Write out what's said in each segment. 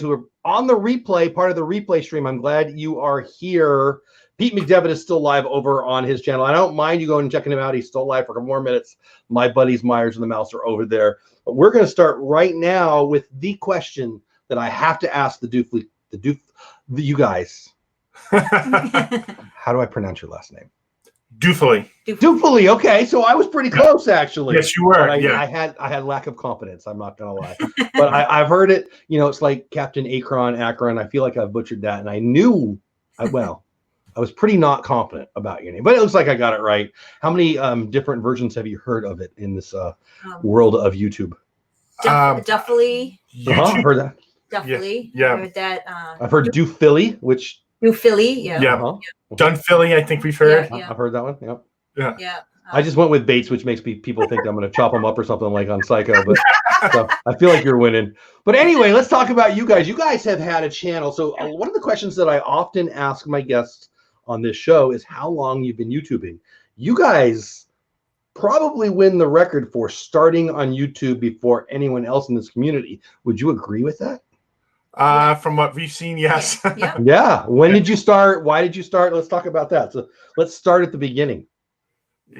who are on the replay, part of the replay stream. I'm glad you are here. Pete McDevitt is still live over on his channel. I don't mind you going and checking him out. He's still live for a couple more minutes. My buddies Myers and the Mouse are over there. But we're going to start right now with the question that I have to ask you guys. How do I pronounce your last name? Duphily. Duphily. Okay, so I was pretty close, actually. Yes, you were. I had lack of confidence. I'm not gonna lie, but I've heard it. You know, it's like Captain Akron. I feel like I've butchered that, and I knew. I was pretty not confident about your name, but it looks like I got it right. How many different versions have you heard of it in this world of YouTube? Duphily. I've heard that. Duphily. Yeah. I heard that. I've heard Duphily, which. Duphily. Yeah. Yeah. Dunphily, I think we've heard. Yeah. I've heard that one. Yep. Yeah. I just went with Bates, which makes people think I'm going to chop them up or something like on Psycho. But so I feel like you're winning. But anyway, let's talk about you guys. You guys have had a channel. So one of the questions that I often ask my guests on this show is how long you've been YouTubing. You guys probably win the record for starting on YouTube before anyone else in this community. Would you agree with that? From what we've seen, yes. Yeah. Yeah. When did you start? Why did you start? Let's talk about that. So let's start at the beginning.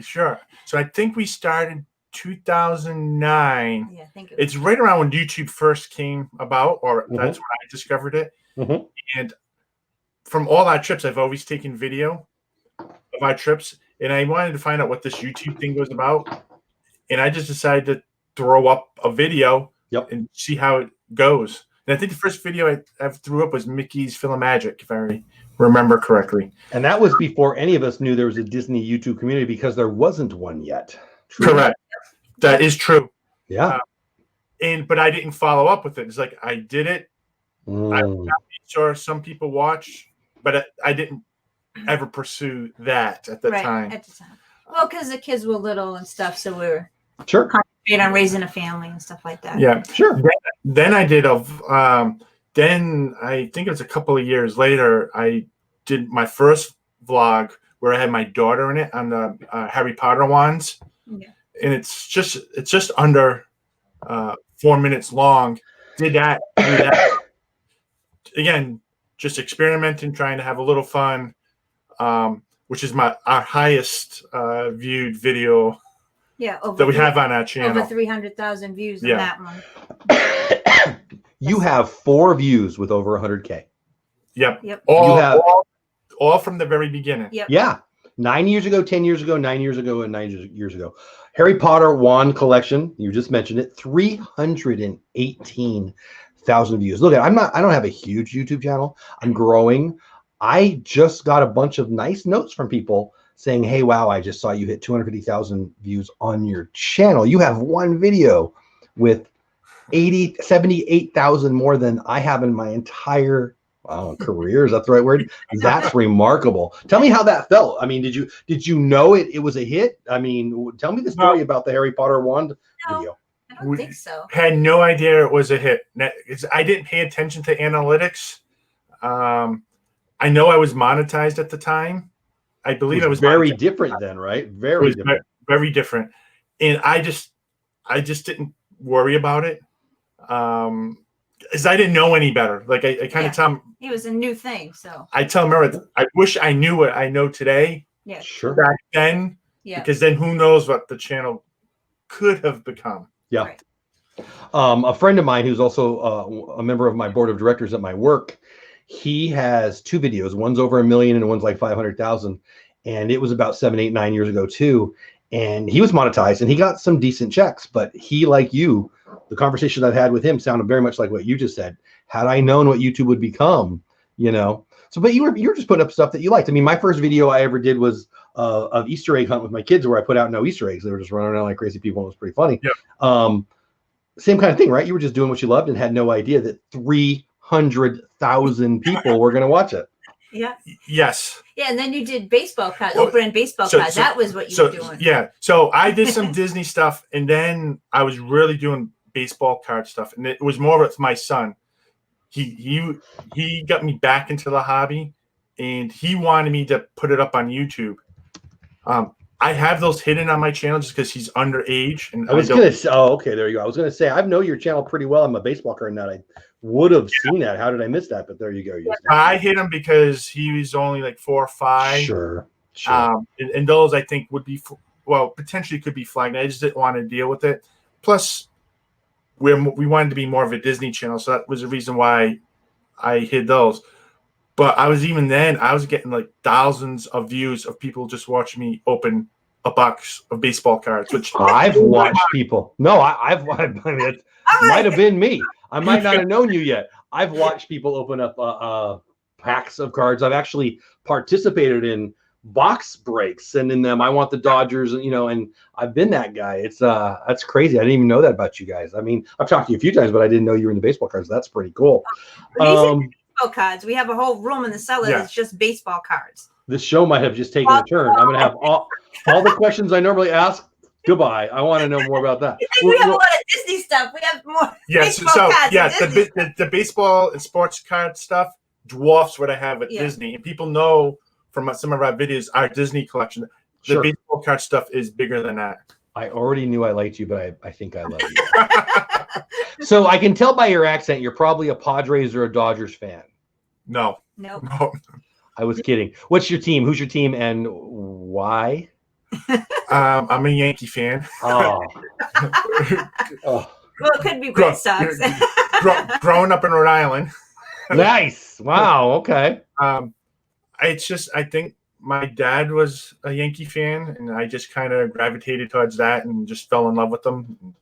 Sure. So I think we started 2009. Yeah, I think it's right around when YouTube first came about, or that's when I discovered it. And from all our trips, I've always taken video of our trips, and I wanted to find out what this YouTube thing was about. And I just decided to throw up a video and see how it goes. And I think the first video I threw up was Mickey's Philomagic, if I remember correctly. And that was before any of us knew there was a Disney YouTube community because there wasn't one yet. True. Correct. That is true. Yeah. But I didn't follow up with it. It's like I did it. I'm sure some people watch, but I didn't ever pursue that at the time. At the time. Well, because the kids were little and stuff, so we were concentrating on raising a family and stuff like that. Yeah, sure. Then I did then I think it was a couple of years later, I did my first vlog where I had my daughter in it on the Harry Potter wands. Yeah. And it's just under 4 minutes long. Did that. Again, just experimenting, trying to have a little fun, which is our highest viewed video that we have on our channel. Over 300,000 views on that one. You have 4 views with over 100K. Yep. All from the very beginning. Yep. Yeah. 9 years ago, 10 years ago, 9 years ago, and 9 years ago. Harry Potter wand collection. You just mentioned it. 318,000 views. Look, I don't have a huge YouTube channel. I'm growing. I just got a bunch of nice notes from people saying, hey, wow, I just saw you hit 250,000 views on your channel. You have one video with 78,000 more than I have in my entire career. Is that the right word? That's remarkable. Tell me how that felt. I mean, did you know it was a hit? I mean, tell me the story about the Harry Potter wand video. I don't think so. Had no idea it was a hit. I didn't pay attention to analytics. I know I was monetized at the time. I believe it was very different then, right? Very different. Very different. And I just didn't worry about it. As I didn't know any better. Like I kind of tell him it was a new thing. So I tell him, I wish I knew what I know today. Yeah, sure. Back then, because then who knows what the channel could have become. Yeah. Right. A friend of mine who's also a member of my board of directors at my work, he has 2 videos. One's over 1 million and one's like 500,000. And it was about 7, 8, 9 years ago too. And he was monetized and he got some decent checks. But he, like you, the conversation I've had with him sounded very much like what you just said. Had I known what YouTube would become, So, but you were just putting up stuff that you liked. I mean, my first video I ever did was of Easter egg hunt with my kids, where I put out no Easter eggs. They were just running around like crazy people. And it was pretty funny. Yep. Same kind of thing, right? You were just doing what you loved and had no idea that 300,000 people were going to watch it. Yeah. Yes. Yeah, and then you did baseball cards, Oprah baseball cards. That was what you were doing. Yeah. So I did some Disney stuff, and then I was really doing baseball card stuff, and it was more with my son. He got me back into the hobby, and he wanted me to put it up on YouTube. I have those hidden on my channel just because he's underage. And I was going to say, oh, okay, there you go. I was going to say, I know your channel pretty well. I'm a baseball card nut. I would have seen that. How did I miss that? But there you go. I hit him because he was only like 4 or 5. Sure. And those I think would be potentially could be flagged. I just didn't want to deal with it. Plus, we wanted to be more of a Disney channel, so that was the reason why I hid those. But I was getting like thousands of views of people just watching me open a box of baseball cards, which I've watched people. No, I mean, it might have been me. I might not have known you yet. I've watched people open up packs of cards. I've actually participated in box breaks, sending them. I want the Dodgers, and I've been that guy. It's that's crazy. I didn't even know that about you guys. I mean, I've talked to you a few times, but I didn't know you were in the baseball cards. That's pretty cool. Baseball cards. We have a whole room in the cellar that's just baseball cards. This show might have just taken a turn. I'm going to have all the questions I normally ask. Goodbye. I want to know more about that. We have a lot of Disney stuff. We have more. Yes. So the baseball and sports card stuff dwarfs what I have at Disney, and people know from some of our videos our Disney collection. The baseball card stuff is bigger than that. I already knew I liked you, but I think I love you. So I can tell by your accent you're probably a Padres or a Dodgers fan. No. I was kidding. What's your team? Who's your team and why? I'm a Yankee fan. Oh. Well, it could be Red Sox. Growing up in Rhode Island. Nice. Wow. Okay. It's just, I think my dad was a Yankee fan, and I just kind of gravitated towards that and just fell in love with them.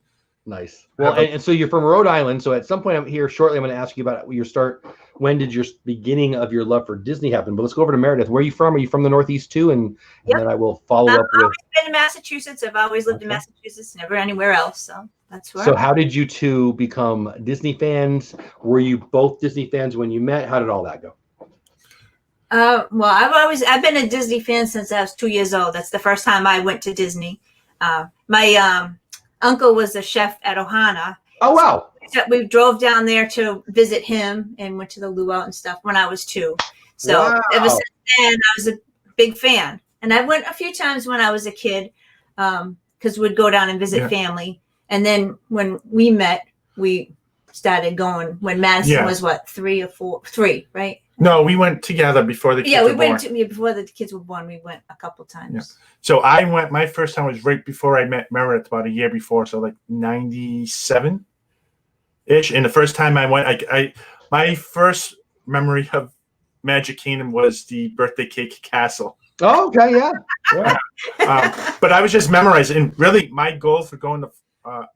Nice. Well, and so you're from Rhode Island. So at some point I'm here shortly, I'm going to ask you about your start. When did your beginning of your love for Disney happen? But let's go over to Meredith. Where are you from? Are you from the Northeast too? And then I will follow up with. I've always been in Massachusetts. I've always lived in Massachusetts, never anywhere else. So that's where. So how did you two become Disney fans? Were you both Disney fans when you met? How did all that go? Well, I've been a Disney fan since I was 2 years old. That's the first time I went to Disney. My uncle was a chef at Ohana. Oh, wow. So we drove down there to visit him and went to the luau and stuff when I was 2. So ever since then, I was a big fan. And I went a few times when I was a kid because we'd go down and visit family. And then when we met, we started going when Madison was, 3 or 4? 3, right? No, we went together before the kids were born. Before the kids were born. We went a couple times. Yeah. So I went. My first time was right before I met Meredith, about a year before. So like 97 ish. And the first time I went, my first memory of Magic Kingdom was the birthday cake castle. Oh, okay, yeah. But I was just memorizing. And really, my goal for going to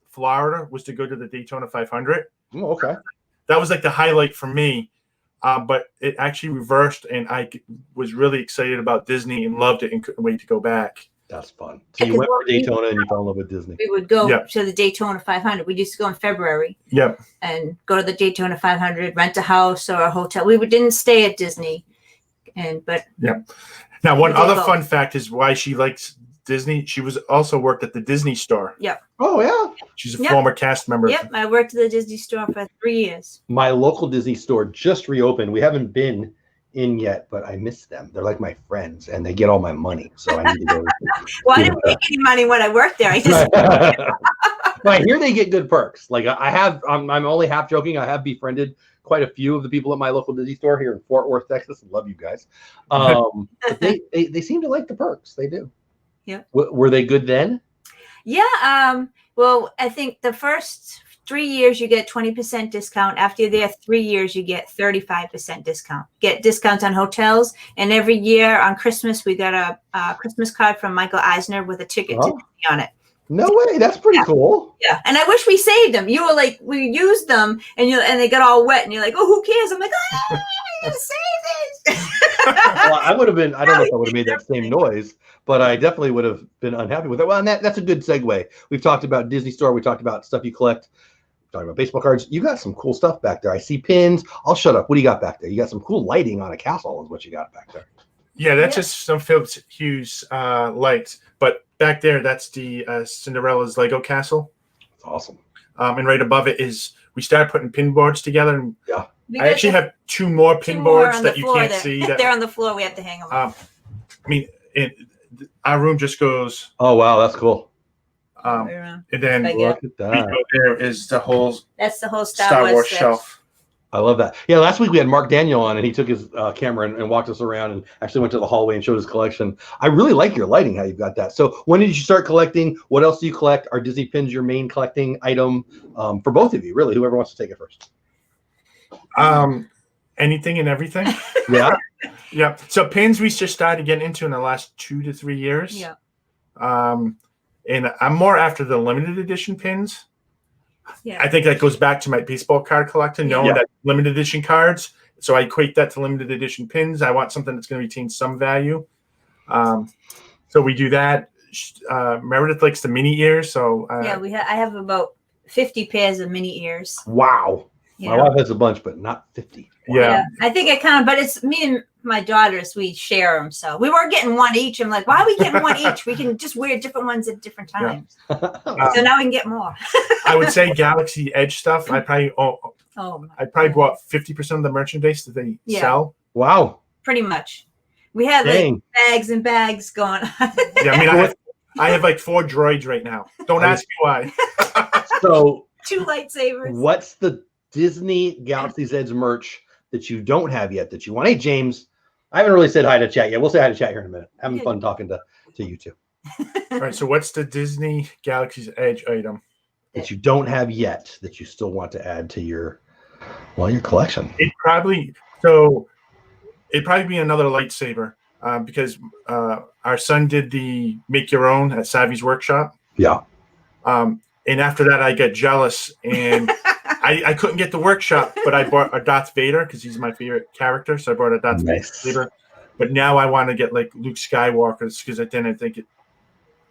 Florida was to go to the Daytona 500. Oh, okay. That was like the highlight for me. But it actually reversed, and I was really excited about Disney and loved it and couldn't wait to go back. That's fun. So you went for Daytona and you fell in love with Disney. We would go to the Daytona 500. We used to go in February. Yep. And go to the Daytona 500, rent a house or a hotel. We didn't stay at Disney. Now, one other fun fact is why she likes Disney. She also worked at the Disney store. Yep. Oh, yeah. She's a former cast member. Yep. I worked at the Disney store for 3 years. My local Disney store just reopened. We haven't been in yet, but I miss them. They're like my friends, and they get all my money. So I need to go. Well, I didn't make any money when I worked there. I just. But I hear they get good perks. Like I'm only half joking. I have befriended quite a few of the people at my local Disney store here in Fort Worth, Texas. Love you guys. But they seem to like the perks. They do. Yeah. Were they good then? Yeah. Well, I think the first 3 years you get 20% discount. After you're there 3 years, you get 35% discount. Get discounts on hotels. And every year on Christmas, we got a Christmas card from Michael Eisner with a ticket to Disney on it. No way. That's pretty cool. Yeah. And I wish we saved them. You were like, we used them and they got all wet and you're like, oh, who cares? I'm like, I need to save this. Well, I would have been, I don't know if I would have made that same noise, but I definitely would have been unhappy with it. Well, and that's a good segue. We've talked about Disney store. We talked about stuff you collect. We're talking about baseball cards. You got some cool stuff back there. I see pins. I'll shut up. What do you got back there? You got some cool lighting on a castle is what you got back there. Yeah, that's just some Philips Hughes lights. But back there, that's the Cinderella's Lego castle. That's awesome. And right above it is, we started putting pin boards together. And yeah. I actually have two more pin boards that you can't see. They're on the floor. We have to hang them up. I mean, our room just goes. Oh, wow. That's cool. Right And then Look at that. there is the whole That's the whole Star Wars shelf. I love that. Yeah, last week we had Mark Daniel on, and he took his camera and walked us around and actually went to the hallway and showed his collection. I really like your lighting, how you've got that. So when did you start collecting? What else do you collect? Are Disney pins your main collecting item? For both of you, really, whoever wants to take it first. Anything and everything. Yeah. Yeah. So pins we just started getting into in the last 2 to 3 years. Yeah. And I'm more after the limited edition pins. Yeah. I think that goes back to my baseball card collecting, knowing that limited edition cards. So I equate that to limited edition pins. I want something that's going to retain some value. So we do that. Meredith likes the mini ears. So I have about 50 pairs of mini ears. Wow. My wife has a bunch, but not 50. Wow. Yeah. I think I kind of, but it's me and my daughters, we share them. So we were getting one each. I'm like, why are we getting one each? We can just wear different ones at different times. Yeah. So now we can get more. I would say Galaxy Edge stuff. I probably bought 50% of the merchandise that they sell. Wow. Pretty much. We had like bags and bags going on. Yeah, I mean, I have like 4 droids right now. Don't ask me why. So 2 lightsabers. What's the Disney Galaxy's Edge merch that you don't have yet that you want? Hey, James, I haven't really said hi to chat yet. We'll say hi to chat here in a minute. Having fun talking to you two. All right. So what's the Disney Galaxy's Edge item that you don't have yet that you still want to add to your collection? It'd probably be another lightsaber because our son did the make your own at Savvy's workshop. Yeah. And after that, I got jealous and I couldn't get the workshop, but I bought a Darth Vader because he's my favorite character. So I bought a Darth Vader. But now I want to get like Luke Skywalker's because then I think it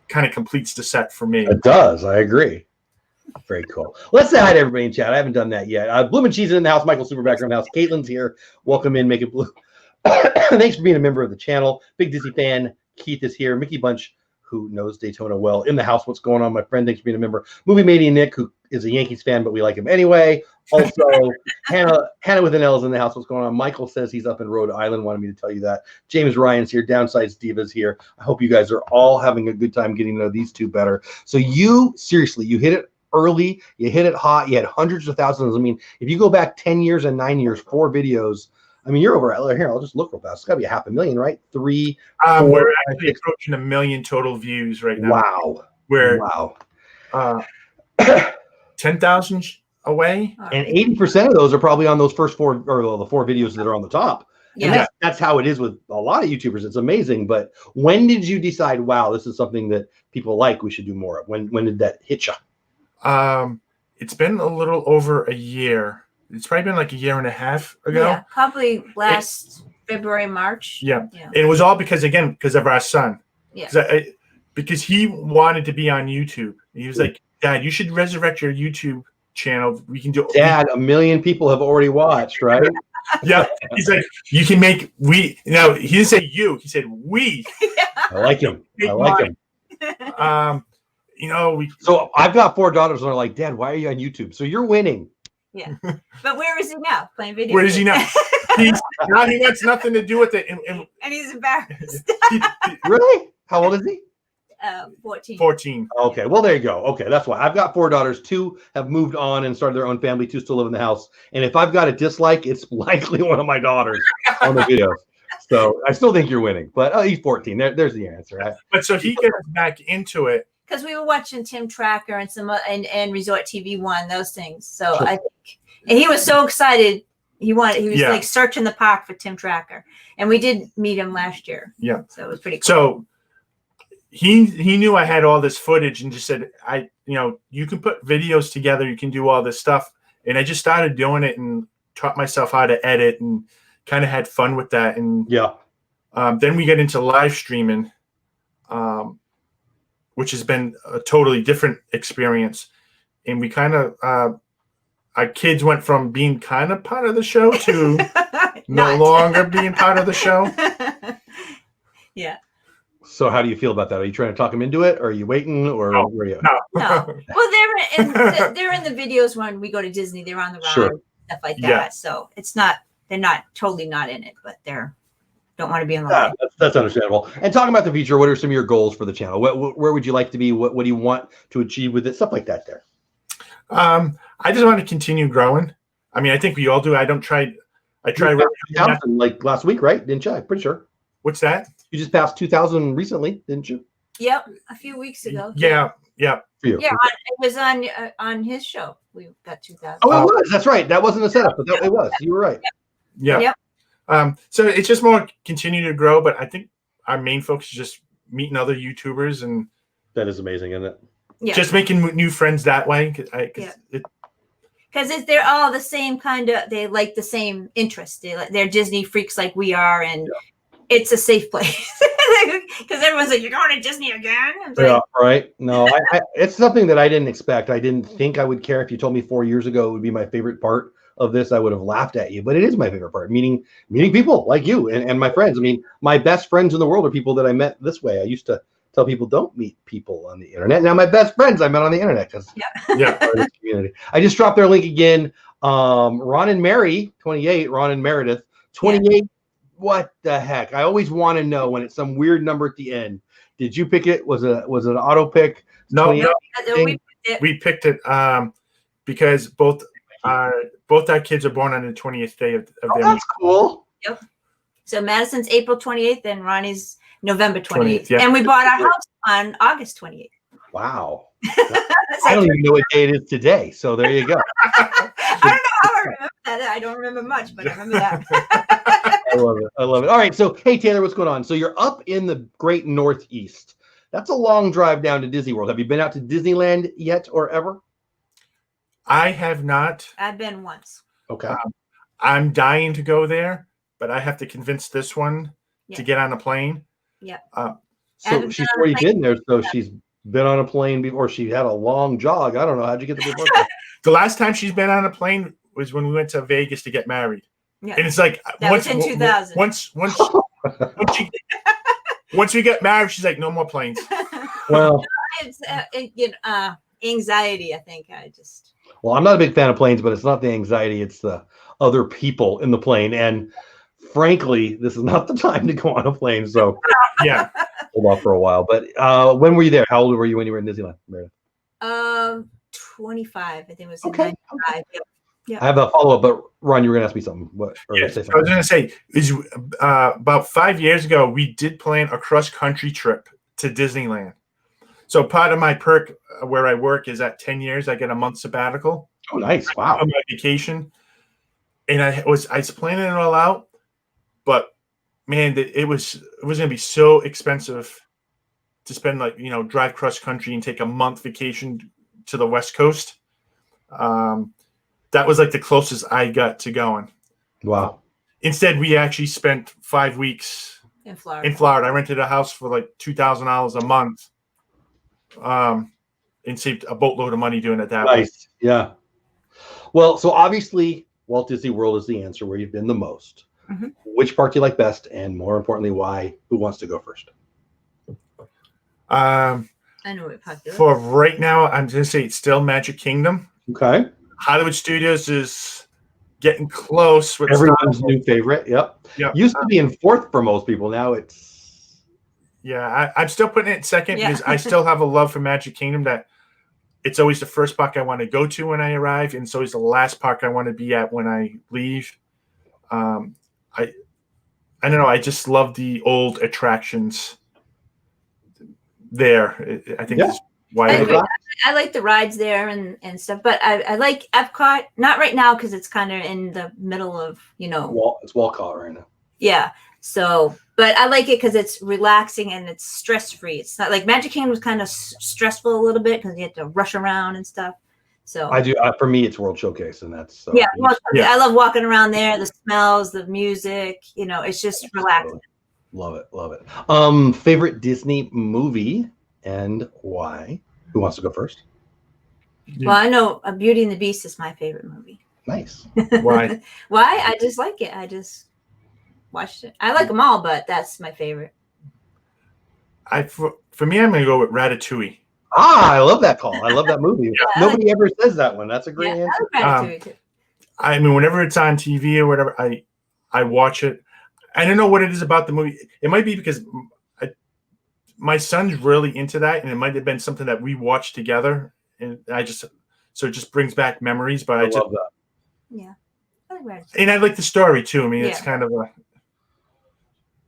kind of completes the set for me. It does. I agree. Very cool. Let's say hi to everybody in chat. I haven't done that yet. Bloom and Cheese in the house. Michael Superbacker in the house. Caitlin's here. Welcome in. Make it blue. Thanks for being a member of the channel. Big Disney fan. Keith is here. Mickey Bunch, who knows Daytona well, in the house. What's going on, my friend? Thanks for being a member. Movie Mania Nick, who is a Yankees fan, but we like him anyway. Also, Hannah with an L is in the house. What's going on? Michael says he's up in Rhode Island. Wanted me to tell you that. James Ryan's here. Downsides Diva's here. I hope you guys are all having a good time getting to know these two better. So you hit it early. You hit it hot. You had hundreds of thousands. I mean, if you go back 10 years and 9 years, 4 videos. I mean, you're over here. I'll just look real fast. It's got to be 500,000, right? 3, 4, we're actually approaching 1 million total views right now. Wow. 10,000 away. And 80% of those are probably on those first 4 or the 4 videos that are on the top. Yeah. And that's how it is with a lot of YouTubers. It's amazing. But when did you decide, wow, this is something that people like, we should do more of? When did that hit you? It's been a little over a year. It's probably been like a year and a half ago. Yeah, probably last February, March. Yeah. And it was all because of our son. Yeah. Because he wanted to be on YouTube. He was like, Dad, you should resurrect your YouTube channel. We can do. Dad, 1 million people have already watched, right? Yeah. He's like, you can make he didn't say you. He said we. I like him. So I've got 4 daughters and they're like, Dad, why are you on YouTube? So you're winning. Yeah. But where is he now? Playing video Where is he now? Now he wants nothing to do with it. And he's embarrassed. Really? How old is he? 14. 14. Okay. Well, there you go. Okay. That's why I've got 4 daughters. 2 have moved on and started their own family. 2 still live in the house. And if I've got a dislike, it's likely one of my daughters on the videos. So I still think you're winning, but he's 14. There's the answer. But so he gets back into it. Because we were watching Tim Tracker and some and Resort TV 1, those things. So I think, and he was so excited. He was like searching the park for Tim Tracker, and we did meet him last year. Yeah, so it was pretty cool. So he knew I had all this footage and just said, you can put videos together, you can do all this stuff, and I just started doing it and taught myself how to edit and kind of had fun with that. And then we get into live streaming. Which has been a totally different experience. And we kind of, our kids went from being kind of part of the show to no longer being part of the show. Yeah. So how do you feel about that? Are you trying to talk them into it? Or are you waiting? Or where are you? No. Well, they're in the videos when we go to Disney. They're on the ride, stuff like that. So it's not, they're not totally not in it, but they're don't want to be in the Yeah, line. that's understandable. And talking about the future, what are some of your goals for the channel? Where would you like to be? What do you want to achieve with it? Stuff like that there. I just want to continue growing. I mean, I think we all do. I tried like last week, right? Didn't you? I'm pretty sure. What's that? You just passed 2,000 recently, didn't you? Yep, a few weeks ago. Yeah. For you. Yeah, it was on his show. We got 2,000. Oh, it was. That's right. That wasn't a setup, but it was. You were right. Yeah. Yep. So it's just more continue to grow, but I think our main focus is just meeting other YouTubers and that is amazing, isn't it? Yeah. Just making new friends that way. Because they're all the same kind of, they like the same interests. They're Disney freaks like we are, and it's a safe place. Because everyone's like, you're going to Disney again? Yeah, right. No, it's something that I didn't expect. I didn't think I would care. If you told me 4 years ago it would be my favorite part of this, I would have laughed at you. But it is my favorite part, meeting people like you and my friends. I mean, my best friends in the world are people that I met this way. I used to tell people, don't meet people on the internet. Now my best friends I met on the internet because part of this community. I just dropped their link again. Ron and Mary, 28, Ron and Meredith, 28. Yeah. What the heck? I always want to know when it's some weird number at the end. Did you pick it? Was it an auto pick? No, we picked it because both our kids are born on the 20th day of their That's cool. Yep. So Madison's April 28th and Ronnie's November 28th. Yeah. And we bought our house on August 28th. Wow. I don't even know what day it is today. So there you go. I don't know how I remember that. I don't remember much, but I remember that. I love it. I love it. All right. So, hey, Taylor, what's going on? So you're up in the great Northeast. That's a long drive down to Disney World. Have you been out to Disneyland yet or ever? I have not. I've been once. Okay. I'm dying to go there, but I have to convince this one to get on a plane. Yeah. So she's already been there. So she's been on a plane before. She had a long jog. I don't know. How'd you get the big The last time she's been on a plane was when we went to Vegas to get married. Yeah. And it's like that was in 2000. Once we get married, she's like, no more planes. Well, it's anxiety. I think Well, I'm not a big fan of planes, but it's not the anxiety; it's the other people in the plane. And frankly, this is not the time to go on a plane. So yeah, hold off for a while. But when were you there? How old were you when you were in Disneyland, Meredith? 25. I think it was okay. 95. Yep. Yeah. I have a follow-up, but Ron, you were going to ask me something. What? Yes, I was going to say, about 5 years ago, we did plan a cross-country trip to Disneyland. So part of my perk where I work is at 10 years, I get a month sabbatical. Oh, nice. Wow. On my vacation. And I was planning it all out, but man, it was going to be so expensive to spend drive cross-country and take a month vacation to the West Coast. That was like the closest I got to going. Wow. Instead, we actually spent 5 weeks in Florida. I rented a house for like $2,000 a month, and saved a boatload of money doing it that way. Nice. Yeah. Well, so obviously Walt Disney World is the answer where you've been the most. Mm-hmm. Which part do you like best? And more importantly, why? Who wants to go first? I know what popular. For right now, I'm going to say it's still Magic Kingdom. Okay. Hollywood Studios is getting close with everyone's new favorite. Yep. Used to be in fourth for most people. Now it's. Yeah, I'm still putting it in second because I still have a love for Magic Kingdom. That it's always the first park I want to go to when I arrive, and it's always the last park I want to be at when I leave. I don't know. I just love the old attractions there. I think that's why I like the rides there and stuff, but I like Epcot, not right now because it's kind of in the middle of, it's Walcott right now. Yeah. So, but I like it because it's relaxing and it's stress-free. It's not like Magic Kingdom was kind of stressful a little bit because you had to rush around and stuff. So I do. For me, it's World Showcase, and that's I love walking around there. The smells, the music, it's just relaxing. Love it. Favorite Disney movie and why? Who wants to go first? Well, I know Beauty and the Beast is my favorite movie. Nice. Why? Why? I just like it. I just watched it. I like them all, but that's my favorite. For me, I'm going to go with Ratatouille. I love that call. I love that movie. Nobody ever says that one. That's a great answer. I like Ratatouille too. I mean, whenever it's on TV or whatever, I watch it. I don't know what it is about the movie. It might be because my son's really into that, and it might have been something that we watched together, and so it just brings back memories. But I love that. Yeah, I like Ratatouille. And I like the story too. I mean, it's kind of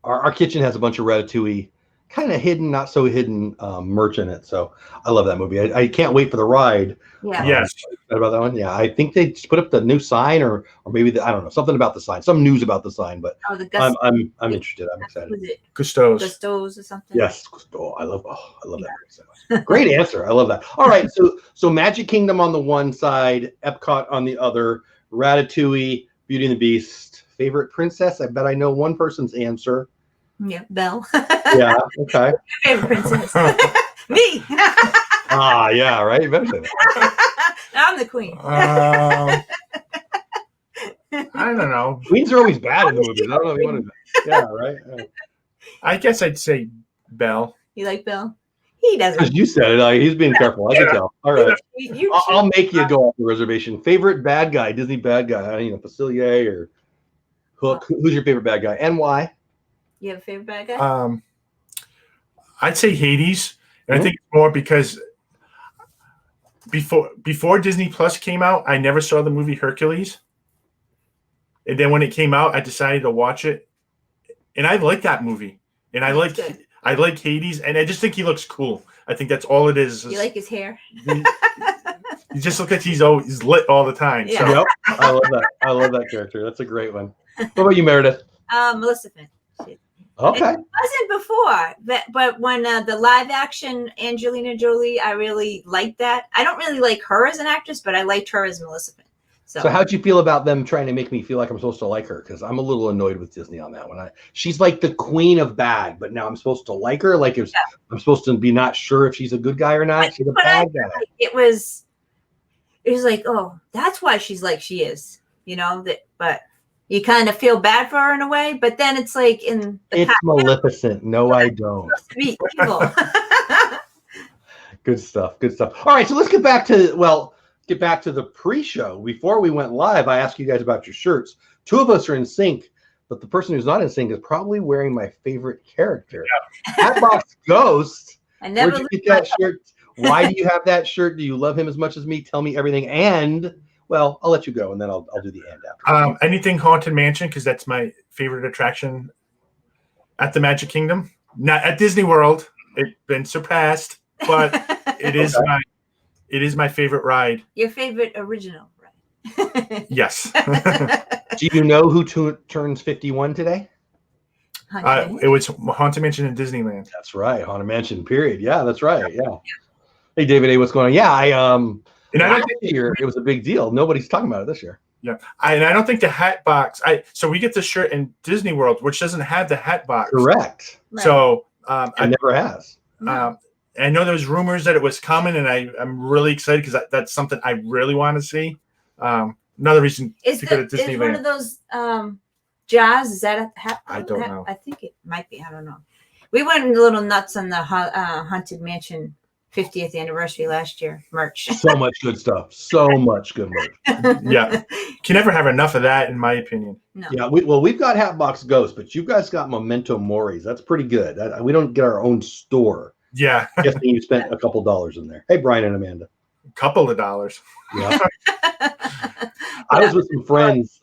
our kitchen has a bunch of Ratatouille, kind of hidden, not so hidden merch in it. So I love that movie. I can't wait for the ride. Yeah. Yes. About that one. Yeah. I think they just put up the new sign or maybe I don't know, something about the sign, some news about the sign, but I'm interested. I'm excited. Was it Gusto's or something? Yes. Gusto. I love that movie so much. Great answer. I love that. All right. So Magic Kingdom on the one side, Epcot on the other, Ratatouille, Beauty and the Beast. Favorite princess? I bet I know one person's answer. Yeah, Belle. Yeah, okay. Favorite princess. Me. Yeah, right. You better say that. I'm the queen. I don't know. Queens are always bad in the movies. I don't know if you want to. Yeah, right. I guess I'd say Belle. You like Belle? He doesn't. Because you said it. He's being careful. I can tell. All right. I'll make you go off the reservation. Favorite bad guy, Disney bad guy. Facilier or Hook. Who's your favorite bad guy and why? You have a favorite bad guy? I'd say Hades. And I think it's more because before Disney Plus came out, I never saw the movie Hercules. And then when it came out, I decided to watch it. And I like that movie. And I like Hades. And I just think he looks cool. I think that's all it is. You like his hair? He just looks like he's lit all the time. Yeah. So. Yep. I love that. I love that character. That's a great one. What about you, Meredith? Maleficent. Okay. It wasn't before, but when the live action Angelina Jolie, I really liked that. I don't really like her as an actress, but I liked her as Maleficent. So how'd you feel about them trying to make me feel like I'm supposed to like her? Because I'm a little annoyed with Disney on that one. She's like the queen of bad, but now I'm supposed to like her. Like I'm supposed to be not sure if she's a good guy or not. She's a bad guy. It was like, oh, that's why she's like she is, but you kind of feel bad for her in a way, but then it's like it's Maleficent. No, I don't. It's supposed to be evil. Good stuff. Good stuff. All right, so let's get back to the pre-show. Before we went live, I asked you guys about your shirts. Two of us are in sync, but the person who's not in sync is probably wearing my favorite character. Hatbox Ghost. Where'd you get that shirt? Why do you have that shirt? Do you love him as much as me? Tell me everything. And well, I'll let you go, and then I'll do the end after. Anything Haunted Mansion, because that's my favorite attraction at the Magic Kingdom. Not at Disney World. It's been surpassed, but it is my favorite ride. Your favorite original ride. Yes. Do you know who turns 51 today? It was Haunted Mansion in Disneyland. That's right. Haunted Mansion, period. Yeah, that's right. Yeah. Hey, David A., what's going on? Yeah, and I don't think it was a big deal. Nobody's talking about it this year. Yeah, and I don't think the hat box. So we get the shirt in Disney World, which doesn't have the hat box. Correct. Right. So it never has. I know there's rumors that it was coming, and I'm really excited because that's something I really want to see. Another reason to go to Disneyland. Is one of those Jaws? Is that a hat? I don't know. I think it might be. I don't know. We went a little nuts on the Haunted Mansion 50th anniversary last year merch. So much good stuff. So much good merch. Yeah. Can never have enough of that, in my opinion. No. Yeah. We've got Hatbox Ghost, but you guys got Memento Moris. That's pretty good. We don't get our own store. Yeah. Guessing you spent a couple dollars in there. Hey, Brian and Amanda. A couple of dollars. Yeah. I was with some friends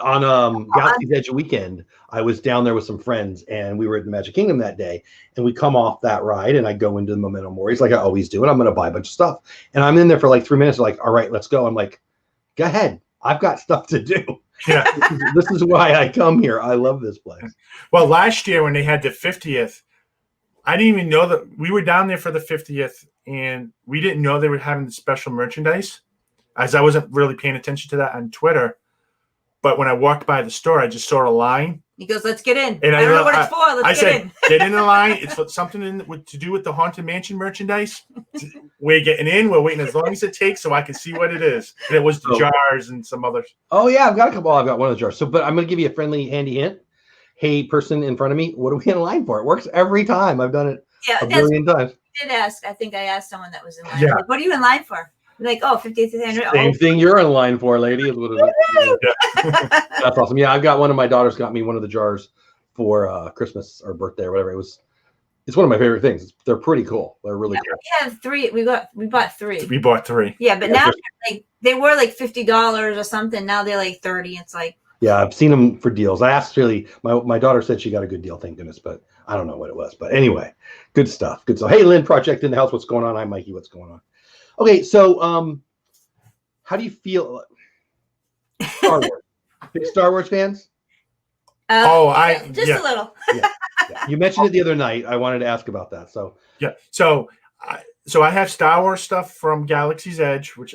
on Galaxy's Edge weekend. I was down there with some friends, and we were at the Magic Kingdom that day. And we come off that ride, and I go into the Memento Moris like I always do, and I'm going to buy a bunch of stuff. And I'm in there for like 3 minutes. They're like, all right, let's go. I'm like, go ahead. I've got stuff to do. Yeah. This is why I come here. I love this place. Well, last year when they had the 50th, I didn't even know that we were down there for the 50th, and we didn't know they were having the special merchandise, as I wasn't really paying attention to that on Twitter. But when I walked by the store, I just saw a line. He goes, let's get in. And I don't know what it's for. Let's get in. Get in the line. It's something to do with the Haunted Mansion merchandise. We're getting in. We're waiting as long as it takes so I can see what it is. And it was the jars and some others. Oh, yeah. I've got a couple. I've got one of the jars. But I'm going to give you a friendly, handy hint. Hey, person in front of me, what are we in line for? It works every time. I've done it a billion times. I did ask. I think I asked someone that was in line. Yeah. Like, what are you in line for? Like, oh, 50th anniversary. Same thing you're in line for, lady. That's awesome. Yeah, I've got one of my daughters got me one of the jars for Christmas or birthday or whatever. It's one of my favorite things. They're pretty cool. They're really cool. We have 3. We bought 3. We bought 3. Yeah, but now they were like $50 or something. Now they're like 30. It's like, yeah, I've seen them for deals. I asked really, my daughter said she got a good deal, thank goodness, but I don't know what it was. But anyway, good stuff. Good stuff. Hey, Lynn, Project in the House, what's going on? Hi, Mikey, what's going on? Okay, so how do you feel? Star Wars. Big Star Wars fans? just a little. Yeah. You mentioned it the other night. I wanted to ask about that. So yeah, so I have Star Wars stuff from Galaxy's Edge, which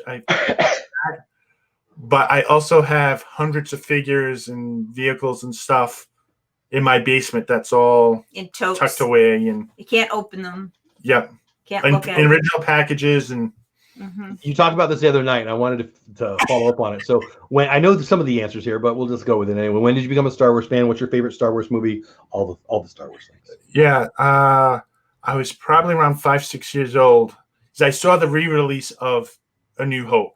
but I also have hundreds of figures and vehicles and stuff in my basement. That's all in totes. Tucked away, and you can't open them. Yep. Can't look at in original packages and. Mm-hmm. You talked about this the other night, and I wanted to follow up on it. So when I know some of the answers here, but we'll just go with it anyway. When did you become a Star Wars fan? What's your favorite Star Wars movie? All the Star Wars things. Yeah, I was probably around 5-6 years old because I saw the re-release of A New Hope.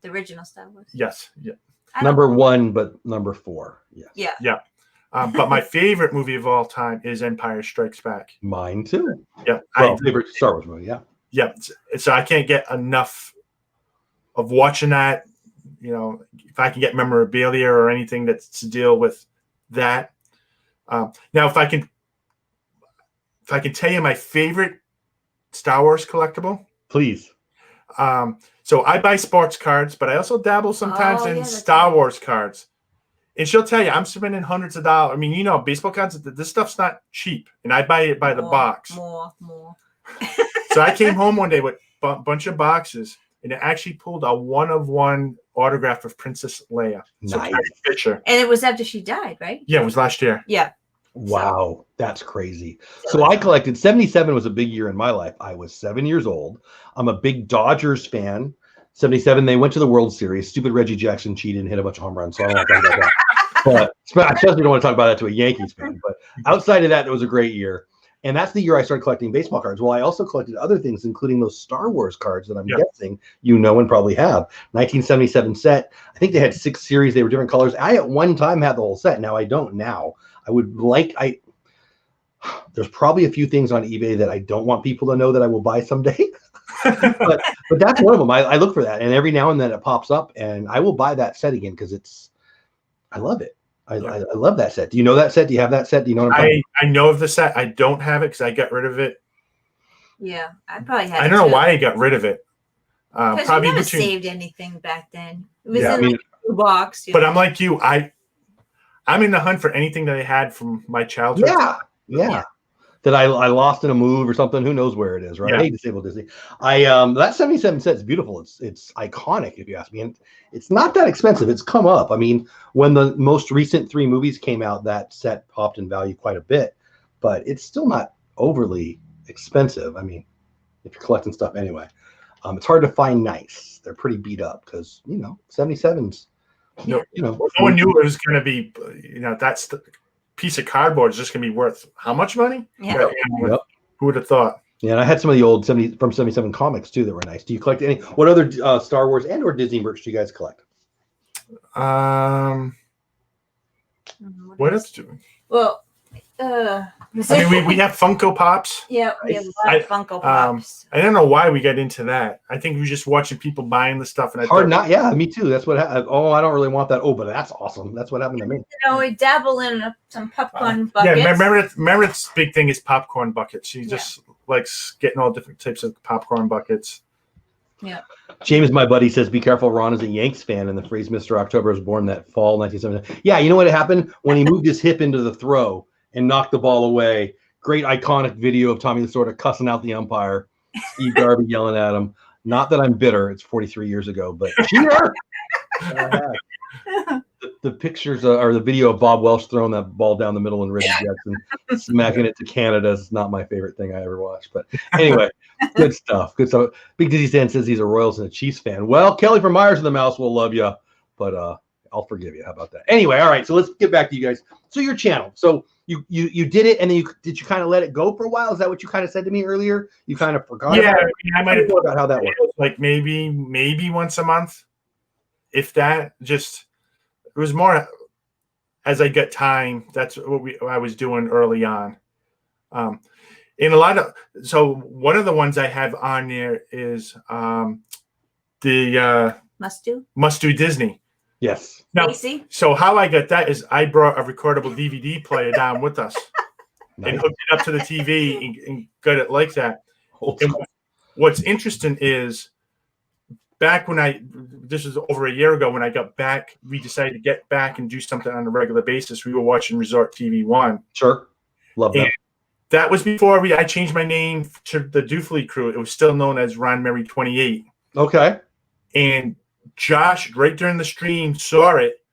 The original Star Wars. Yes. Yeah. Number 1, but number 4. Yes. Yeah. But my favorite movie of all time is Empire Strikes Back. Mine too. Yeah. Well, favorite Star Wars movie. Yeah. Yeah, so I can't get enough of watching that. You know, if I can get memorabilia or anything that's to deal with that. Now, if I can tell you my favorite Star Wars collectible, please. So I buy sports cards, but I also dabble sometimes in Star Wars cards. And she'll tell you, I'm spending hundreds of dollars. I mean, you know, baseball cards, this stuff's not cheap, and I buy it by the box. More. So I came home one day with a bunch of boxes, and it actually pulled a 1-of-1 autograph of Princess Leia. Nice. Picture. And it was after she died, right? Yeah, it was last year. Yeah. Wow, that's crazy. So I collected 77 was a big year in my life. I was 7 years old. I'm a big Dodgers fan. 77, they went to the World Series. Stupid Reggie Jackson cheated and hit a bunch of home runs. So I don't want to talk about that. But I especially don't want to talk about that to a Yankees fan. But outside of that, it was a great year. And that's the year I started collecting baseball cards. Well, I also collected other things, including those Star Wars cards that I'm guessing you know and probably have. 1977 set. I think they had 6 series. They were different colors. I at one time had the whole set. Now I don't now. There's probably a few things on eBay that I don't want people to know that I will buy someday. but that's one of them. I look for that. And every now and then it pops up and I will buy that set again because I love it. I love that set. Do you know that set? Do you have that set? Do you know what I'm talking about? I know of the set. I don't have it because I got rid of it. Yeah, I probably had it. I don't know why I got rid of it. Probably you never saved anything back then. It was in like a box. But I'm like you. I'm in the hunt for anything that I had from my childhood. Yeah. That I lost in a move or something. Who knows where it is, right? Yeah. I hate Disabled Disney. That 77 set is beautiful. It's iconic, if you ask me. And it's not that expensive. It's come up. I mean, when the most recent 3 movies came out, that set popped in value quite a bit, but it's still not overly expensive. I mean, if you're collecting stuff anyway. It's hard to find nice. They're pretty beat up because, 77s. No one knew it was going to be, that's the piece of cardboard is just going to be worth how much money? Yeah. Who would have thought? Yeah, and I had some of the old 77 comics too that were nice. Do you collect any? What other Star Wars and or Disney merch do you guys collect? What else do we? Well, I mean, we have Funko Pops. Yeah, we have a lot of Funko Pops. I don't know why we got into that. I think we were just watching people buying the stuff, and me too. That's what happened. Oh, I don't really want that. Oh, but that's awesome. That's what happened to me. We dabble in some popcorn buckets. Yeah, remember its big thing is popcorn buckets. She just likes getting all different types of popcorn buckets. Yeah. James, my buddy, says, be careful. Ron is a Yanks fan, and the phrase Mr. October was born that fall 1970. Yeah, you know what happened? When he moved his hip into the throw and knocked the ball away. Great iconic video of Tommy Lasorda cussing out the umpire. Steve Garvey yelling at him. Not that I'm bitter. It's 43 years ago, but cheater! The pictures or the video of Bob Welch throwing that ball down the middle and Reggie Jackson smacking it to Canada is not my favorite thing I ever watched. But anyway, good stuff. Good stuff. Big Dizzy Stan says he's a Royals and a Chiefs fan. Well, Kelly from Myers and the Mouse will love you, but I'll forgive you. How about that? Anyway, all right. So let's get back to you guys. So your channel. So you did it, and then did you kind of let it go for a while? Is that what you kind of said to me earlier? You kind of forgot about it? I might have thought about how that worked. Like maybe once a month, if that. Just it was more as I get time. That's what I was doing early on. In a lot of one of the ones I have on there is the Must Do Disney. Yes. Now, so how I got that is I brought a recordable DVD player down with us and hooked it up to the TV and got it like that. And what's interesting is back when this was over a year ago when I got back, we decided to get back and do something on a regular basis. We were watching Resort TV 1. Sure. Love that. That was before I changed my name to the Duphily Crew. It was still known as Ron Merry 28. Okay. And Josh, right during the stream, saw it,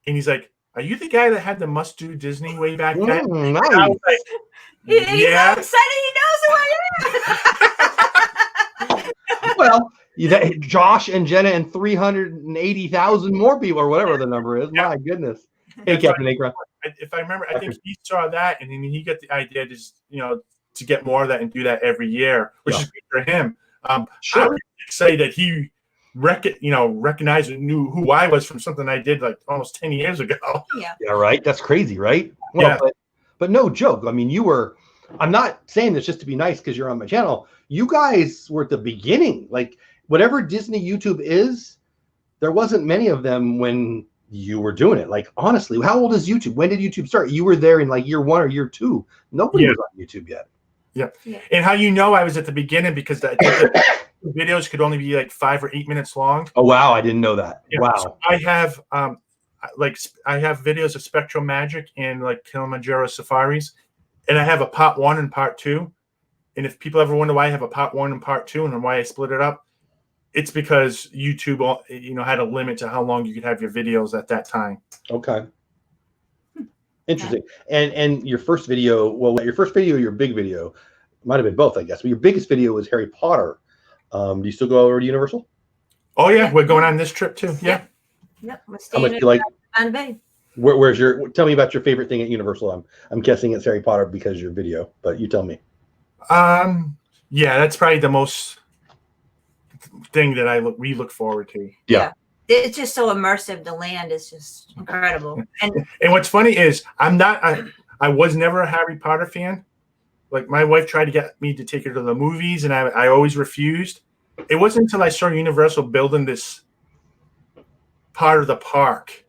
and he's like, "Are you the guy that had the Must Do Disney way back then?" Nice. I was like, He's so excited he knows who I am. Well, Josh and Jenna and 380,000 more people, or whatever the number is. My goodness. Hey, Captain Akra. If I remember, I think he saw that, and then he got the idea to get more of that and do that every year, which is good for him. Sure. I would say that he recognized and knew who I was from something I did like almost 10 years ago. Yeah, right. That's crazy, right? Well, but no joke. I mean, I'm not saying this just to be nice because you're on my channel. You guys were at the beginning. Like, whatever Disney YouTube is, there wasn't many of them when you were doing it. Like, honestly, how old is YouTube? When did YouTube start? You were there in like year 1 or year 2. Nobody was on YouTube yet. Yeah. And how I was at the beginning because the videos could only be like 5 or 8 minutes long. Oh wow, I didn't know that. Wow. So I have I have videos of Spectral Magic and like Kilimanjaro Safaris, and I have a part 1 and part 2. And if people ever wonder why I have a part 1 and part 2 and why I split it up, it's because YouTube had a limit to how long you could have your videos at that time. Okay. Interesting. And your first video, your big video, might have been both, I guess. But your biggest video was Harry Potter. Do you still go over to Universal? Oh yeah, we're going on this trip too. Yeah. Yep. How much do you like? On Bay. Where's tell me about your favorite thing at Universal. I'm guessing it's Harry Potter because of your video, but you tell me. Yeah, that's probably the most thing that we look forward to. Yeah. It's just so immersive. The land is just incredible. And what's funny is I was never a Harry Potter fan. Like, my wife tried to get me to take her to the movies, and I always refused. It wasn't until I saw Universal building this part of the park,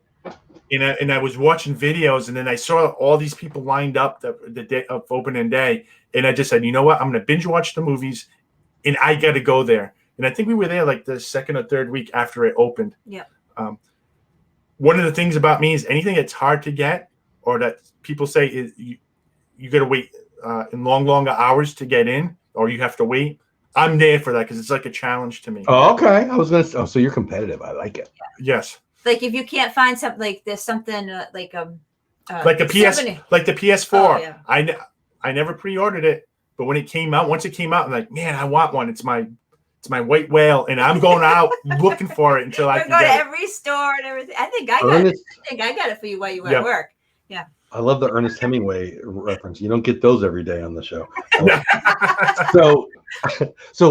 and I was watching videos, and then I saw all these people lined up the day of opening day, and I just said, you know what? I'm going to binge watch the movies, and I got to go there. And I think we were there like the second or third week after it opened. Yeah. One of the things about me is anything that's hard to get or that people say is you got to wait in longer hours to get in, or you have to wait. I'm there for that because it's like a challenge to me. Oh, okay. I was gonna. Oh, so you're competitive. I like it. Yes. Like if you can't find something, like there's something like the PS4. Oh, yeah. I never pre-ordered it, but when it came out, once it came out, I'm like, man, I want one. It's my white whale, and I'm going out looking for it until I can go to get it. every store and everything. I think I got it for you while you were at work. Yeah. I love the Ernest Hemingway reference. You don't get those every day on the show. So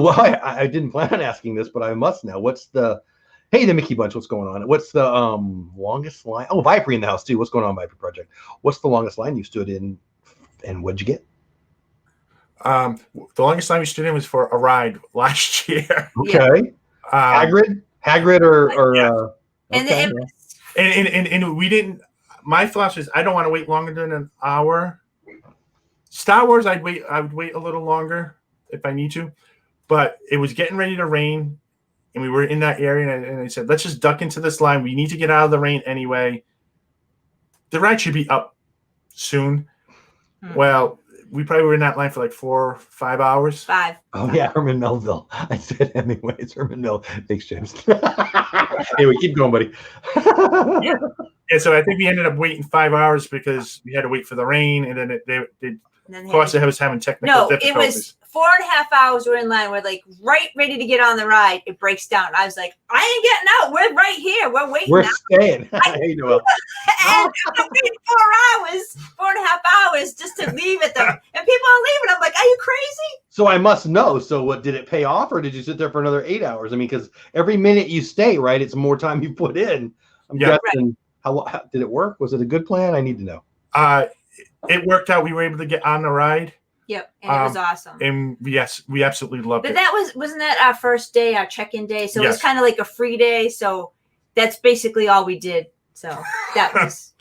I didn't plan on asking this, but I must now. What's the Mickey Bunch? What's going on? What's the longest line? Oh, Viper in the house too. What's going on, Viper Project? What's the longest line you stood in, and what'd you get? The longest time we stood in was for a ride last year. Okay. Hagrid or And we didn't. My philosophy is I don't want to wait longer than an hour. Star Wars, I would wait a little longer if I need to, but it was getting ready to rain, and we were in that area, and I said, let's just duck into this line. We need to get out of the rain anyway. The ride should be up soon. Well, we probably were in that line for like 4 or 5 hours. 5. Oh yeah, Herman Melville. I said Hemingway. It's Herman Melville. Thanks, James. Anyway, keep going, buddy. Yeah, so I think we ended up waiting 5 hours because we had to wait for the rain, and then And then Of course, I was having technical difficulties. It was 4.5 hours. We're in line. We're like right ready to get on the ride. It breaks down. I was like, I ain't getting out. We're right here. We're waiting. We're staying. Hey, Noel. And I waited 4.5 hours just to leave it. And people are leaving. I'm like, are you crazy? So I must know. So what, did it pay off, or did you sit there for another 8 hours? I mean, because every minute you stay, right, it's more time you put in. I'm guessing. How did it work? Was it a good plan? I need to know. It worked out. We were able to get on the ride. Yep, and it was awesome. And yes, we absolutely loved it. But wasn't that our first day, our check-in day? So it was kind of like a free day. So that's basically all we did. So that was,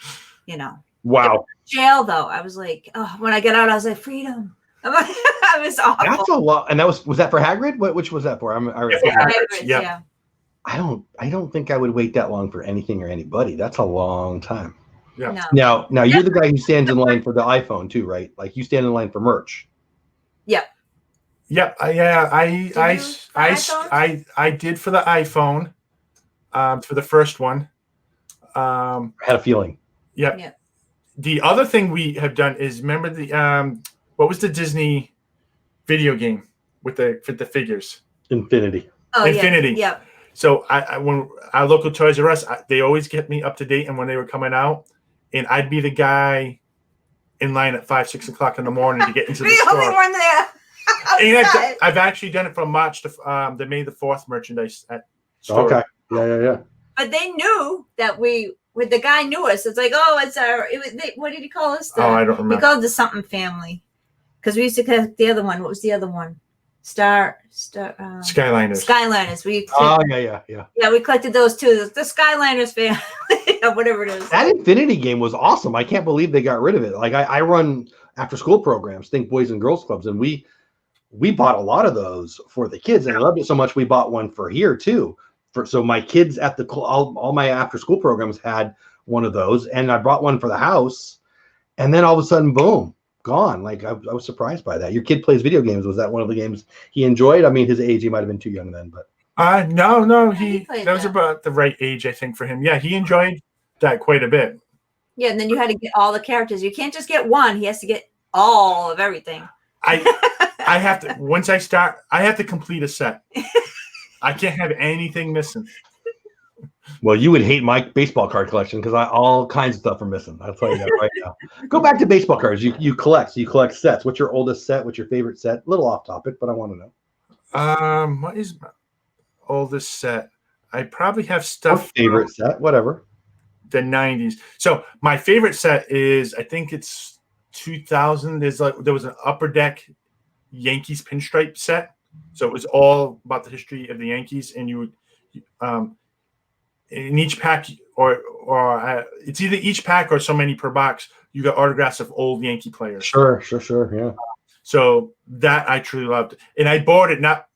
Wow. Jail though. I was like, oh, when I got out, I was like, freedom. I was awful. That's a lot. And was that for Hagrid? Which was that for? Yeah. I don't think I would wait that long for anything or anybody. That's a long time. Yeah. No. Now you're the guy who stands in line for the iPhone too, right? Like you stand in line for merch. Yep. Yep. I did for the iPhone, for the first one. Had a feeling. Yep. Yep. The other thing we have done is, remember the what was the Disney video game with the figures? Infinity. Oh, Infinity. Yeah. Yep. So when our local Toys R Us, they always get me up to date, and when they were coming out, and I'd be the guy in line at 5, 6 o'clock in the morning to get into the store. The only one there. And I've actually done it from March to the May the 4th merchandise at store. Okay. Yeah. But they knew that the guy knew us. It's like, oh, what did he call us? I don't remember. He called the something family. Because we used to collect the other one. What was the other one? Skyliners. Skyliners. Yeah, we collected those too. The Skyliners family, whatever it is. That Infinity game was awesome. I can't believe they got rid of it. Like I run after school programs, think Boys and Girls Clubs, and we bought a lot of those for the kids, and I loved it so much we bought one for here too. So my kids at all my after school programs had one of those, and I brought one for the house, and then all of a sudden, boom. Gone. Like I was surprised by that. Your kid plays video games. Was that one of the games he enjoyed? I mean, his age, he might have been too young then, but no, that was about the right age, I think, for him. Yeah, he enjoyed that quite a bit. Yeah, and then you had to get all the characters. You can't just get one. He has to get all of everything. I have to once I start, I have to complete a set. I can't have anything missing. Well, you would hate my baseball card collection because all kinds of stuff are missing. I'll tell you that right now. Go back to baseball cards. You collect. So you collect sets. What's your oldest set? What's your favorite set? A little off topic, but I want to know. What is my oldest set? I probably have stuff. Or favorite set, whatever. The 90s. So my favorite set is, I think it's 2000. There was an Upper Deck Yankees pinstripe set. So it was all about the history of the Yankees, and you would in each pack, or it's either each pack or so many per box, you got autographs of old Yankee players. Sure, yeah. So that I truly loved, and I bought it not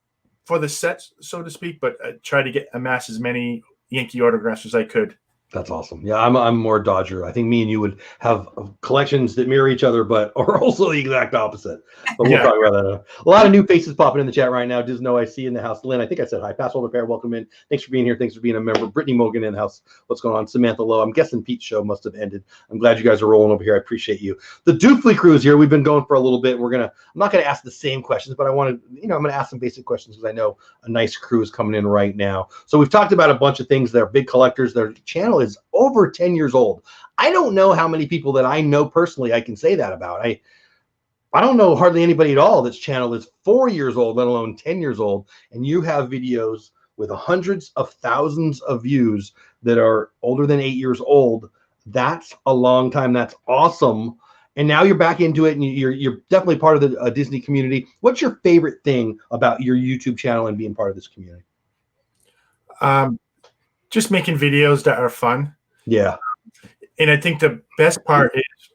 for the sets, so to speak, but I tried to amass as many Yankee autographs as I could. That's awesome. Yeah, I'm more Dodger. I think me and you would have collections that mirror each other, but are also the exact opposite. But we'll talk about that. A lot of new faces popping in the chat right now. Disno, I see in the house. Lynn, I think I said hi. Passholder pair, welcome in. Thanks for being here. Thanks for being a member. Brittany Morgan in the house. What's going on? Samantha Lowe. I'm guessing Pete's show must have ended. I'm glad you guys are rolling over here. I appreciate you. The Duphily Crew is here. We've been going for a little bit. I'm not going to ask the same questions, but I'm going to ask some basic questions because I know a nice crew is coming in right now. So we've talked about a bunch of things. They're big collectors. Their channel is over 10 years old. I don't know how many people that I know personally I can say that about. I don't know hardly anybody at all that's channel is 4 years old, let alone 10 years old. And you have videos with hundreds of thousands of views that are older than 8 years old. That's a long time. That's awesome. And now you're back into it, and you're definitely part of the Disney community. What's your favorite thing about your YouTube channel and being part of this community? Just making videos that are fun. Yeah. And I think the best part is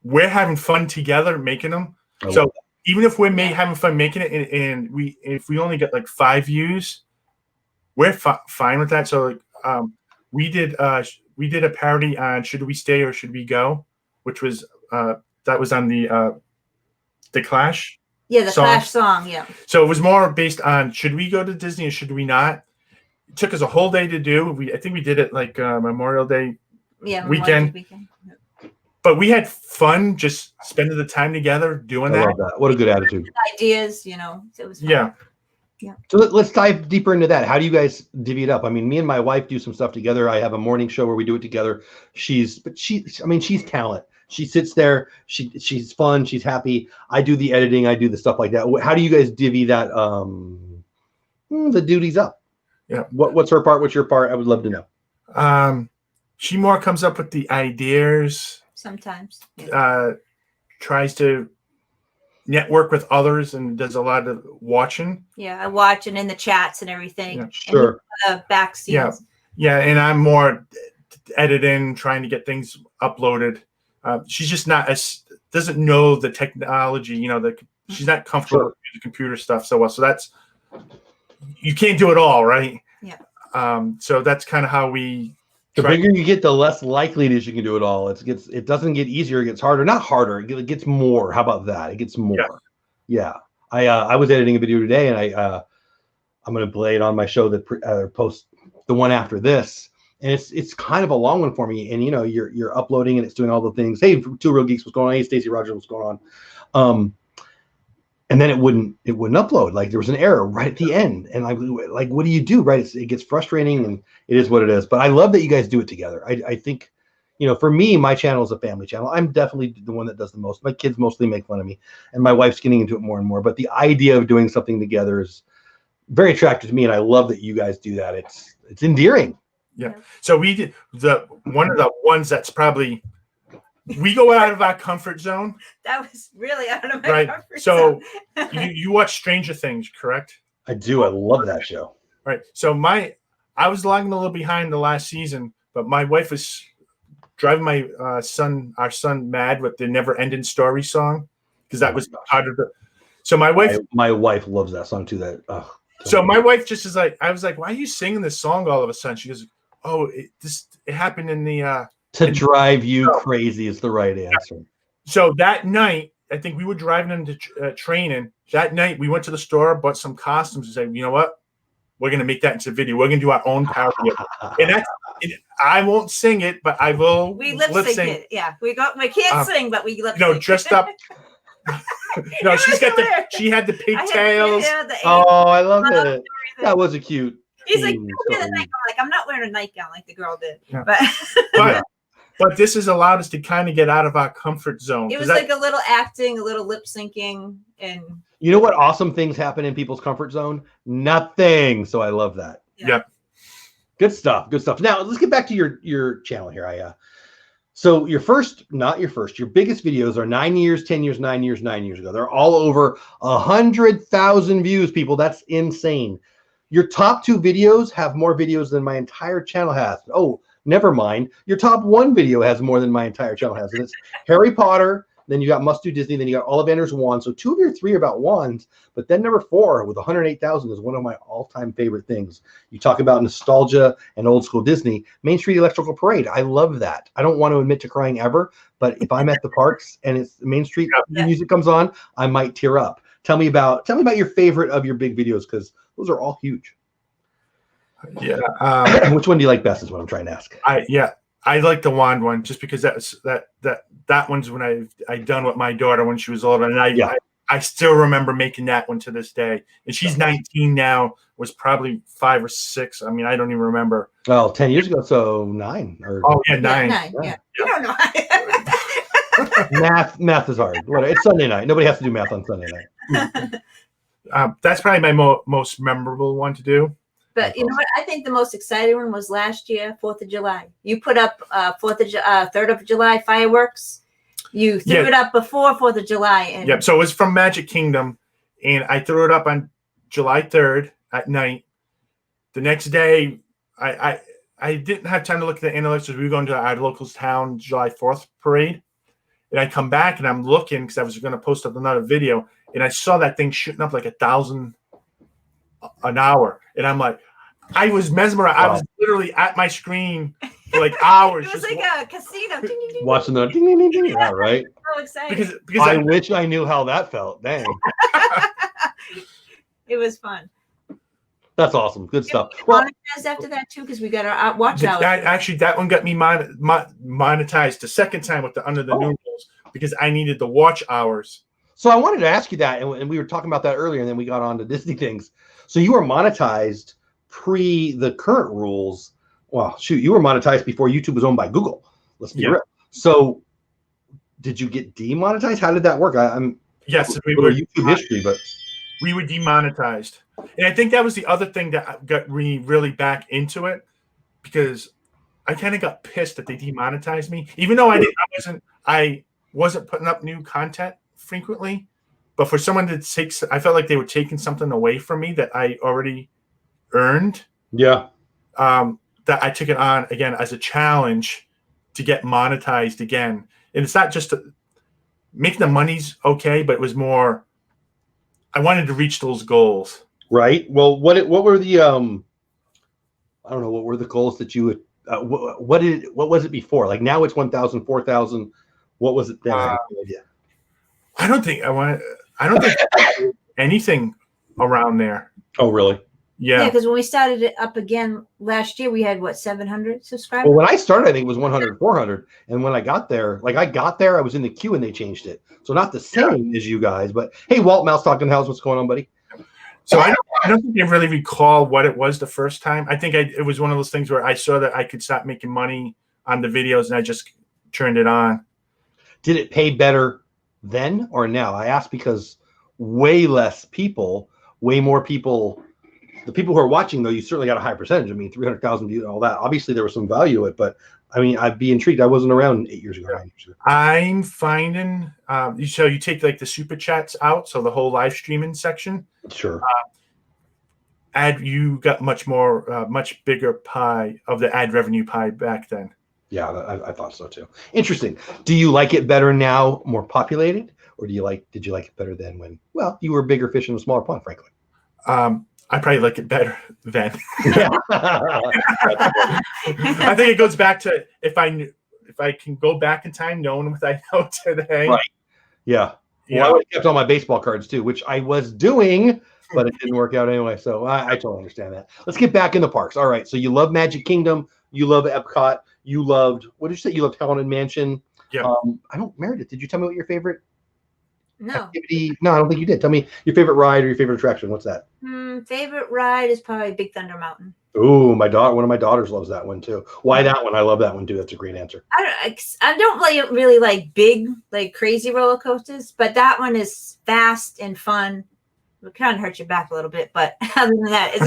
we're having fun together making them. So even if we're having fun making it, and if we only get like 5 views, we're fine with that. So we did a parody on Should We Stay or Should We Go, which was that was on the Clash. Yeah, the Clash song. Yeah. So it was more based on should we go to Disney or should we not. It took us a whole day to do. I think we did it like Memorial Day weekend. but we had fun just spending the time together doing that. I love that. What a good attitude. Ideas, you know, it was fun. Yeah. Yeah. So let's dive deeper into that. How do you guys divvy it up? I mean, me and my wife do some stuff together. I have a morning show where we do it together. She's talent. She sits there. She's fun. She's happy. I do the editing. I do the stuff like that. How do you guys divvy that? The duties up. Yeah. What's her part? What's your part? I would love to know. She more comes up with the ideas. Sometimes. Tries to network with others and does a lot of watching. Yeah, I watch and in the chats and everything. Yeah, sure. And back scenes. Yeah, and I'm more editing, trying to get things uploaded. She's just doesn't know the technology. You know, she's not comfortable with the computer stuff so well. So that's, you can't do it all, right? Yeah. So that's kind of how we. The bigger you get, the less likely it is you can do it all. It doesn't get easier. It gets harder. Not harder. It gets more. How about that? It gets more. Yeah. I was editing a video today, and I'm going to play it on my show that post the one after this, and it's kind of a long one for me. And you know, you're uploading and it's doing all the things. Hey, Two Real Geeks, what's going on? Hey, Stacey Rogers, what's going on? And then it wouldn't upload. Like there was an error right at the end, and like what do you do? Right, it gets frustrating, and it is what it is. But I love that you guys do it together. I think, you know, for me, my channel is a family channel. I'm definitely the one that does the most. My kids mostly make fun of me, and my wife's getting into it more and more. But the idea of doing something together is very attractive to me, and I love that you guys do that. It's endearing. Yeah. So we did one of the ones that's probably. We go out of our comfort zone. That was really out of my comfort zone. So you watch Stranger Things, correct? I do. I love that show. Right. So I was lagging a little behind the last season, but my wife was driving our son mad with the Never Ending Story song because that was part of the. So my wife loves that song too. So my wife just is like, I was like, why are you singing this song all of a sudden? She goes, oh, it happened in the. To drive you crazy is the right answer. So that night, I think we were driving into training. That night, we went to the store, bought some costumes, and said, "You know what? We're going to make that into a video. We're going to do our own parody of it." And I won't sing it, but I will. We lip sync it. Yeah, we can't sing, but we lip sync. No, dressed up. No, she had the pigtails. Oh, I love it. That was a cute. He's like, I'm not wearing a nightgown like the girl did, yeah. But this has allowed us to kind of get out of our comfort zone. It was like a little acting, a little lip syncing, and you know what awesome things happen in people's comfort zone? Nothing. So I love that. Yeah. Good stuff. Good stuff. Now let's get back to your channel here. So your biggest videos are 9 years, 10 years, 9 years, 9 years ago. They're all over 100,000 views, people. That's insane. Your top 2 videos have more videos than my entire channel has. Oh, never mind. Your top 1 video has more than my entire channel has. And it's Harry Potter. Then you got Must Do Disney. Then you got Ollivander's Wand. So 2 of your 3 are about wands. But then number 4 with 108,000 is one of my all-time favorite things. You talk about nostalgia and old school Disney. Main Street Electrical Parade. I love that. I don't want to admit to crying ever. But if I'm at the parks and it's Main Street music comes on, I might tear up. Tell me about your favorite of your big videos, because those are all huge. Yeah. Which one do you like best is what I'm trying to ask. I like the wand one just because that one's when I done with my daughter when she was older, and I still remember making that one to this day. And she's 19 now, was probably 5 or 6. I mean, I don't even remember. Well, 10 years ago, so 9. Oh yeah, 9. Yeah. You don't know. Math is hard. It's Sunday night. Nobody has to do math on Sunday night. That's probably my most memorable one to do. But you know what? I think the most exciting one was last year, 4th of July. You put up 3rd of July fireworks. You threw it up before 4th of July. And so it was from Magic Kingdom, and I threw it up on July 3rd at night. The next day, I didn't have time to look at the analytics because we were going to our local town July 4th parade. And I come back and I'm looking because I was going to post up another video, and I saw that thing shooting up like 1,000 an hour, and I'm like, I was mesmerized. Wow. I was literally at my screen for like hours. It was like a casino. Watching the ding, ding, ding, ding. Yeah, right. So excited. Because I wish I knew how that felt. Dang. It was fun. That's awesome. Good stuff. Well, Well, monetized after that too, because we got our watch hours. Actually, that one got me monetized the second time with the under the new rules because I needed the watch hours. so I wanted to ask you that, and we were talking about that earlier, and then we got on to Disney things. So you were monetized pre the current rules. Well, shoot, you were monetized before YouTube was owned by Google. Let's be real. So did you get demonetized? How did that work? Yes, we were YouTube history, but we were demonetized. And I think that was the other thing that got me really back into it because I kind of got pissed that they demonetized me, even though I wasn't putting up new content frequently. But for someone to take, I felt like they were taking something away from me that I already earned. Yeah. That I took it on again as a challenge to get monetized again. And it's not just making the money's okay, but it was more, I wanted to reach those goals. Right. Well, what were the I don't know, what were the goals that you would what was it before? Like now it's 1,000, 4,000. What was it then? I don't think anything around there. Oh, really? Yeah. Because when we started it up again last year, we had what, 700 subscribers? Well, when I started, I think it was 100, 400. And when I got there, I was in the queue and they changed it. So not the same as you guys, but hey, Walt Mouse Talking House, what's going on, buddy? So I don't think I really recall what it was the first time. I think it was one of those things where I saw that I could start making money on the videos and I just turned it on. Did it pay better then or now? I ask because way less people, way more people. The people who are watching, though, you certainly got a high percentage. I mean, 300,000 views and all that. Obviously, there was some value to it, but I mean, I'd be intrigued. I wasn't around 8 years ago. 9 years ago. I'm finding, so you take like the super chats out, so the whole live streaming section. Sure. You got much more, much bigger pie of the ad revenue pie back then. Yeah, I thought so too. Interesting. Do you like it better now, more populated, or did you like it better then when, well, you were a bigger fish in a smaller pond, frankly? I probably like it better then. Yeah. I think it goes back to if I can go back in time, knowing what I know today. Right. Yeah. Well, I would have kept all my baseball cards too, which I was doing, but it didn't work out anyway. So I totally understand that. Let's get back in the parks. All right. So you love Magic Kingdom. You love Epcot. You loved, what did you say? You loved Haunted Mansion. Yeah. Meredith, did you tell me what your favorite activity? No, I don't think you did. Tell me your favorite ride or your favorite attraction. What's that? Favorite ride is probably Big Thunder Mountain. Ooh, one of my daughters loves that one too. Why that one? I love that one too. That's a great answer. I don't really like big, like crazy roller coasters, but that one is fast and fun. It kind of hurts your back a little bit, but other than that, it's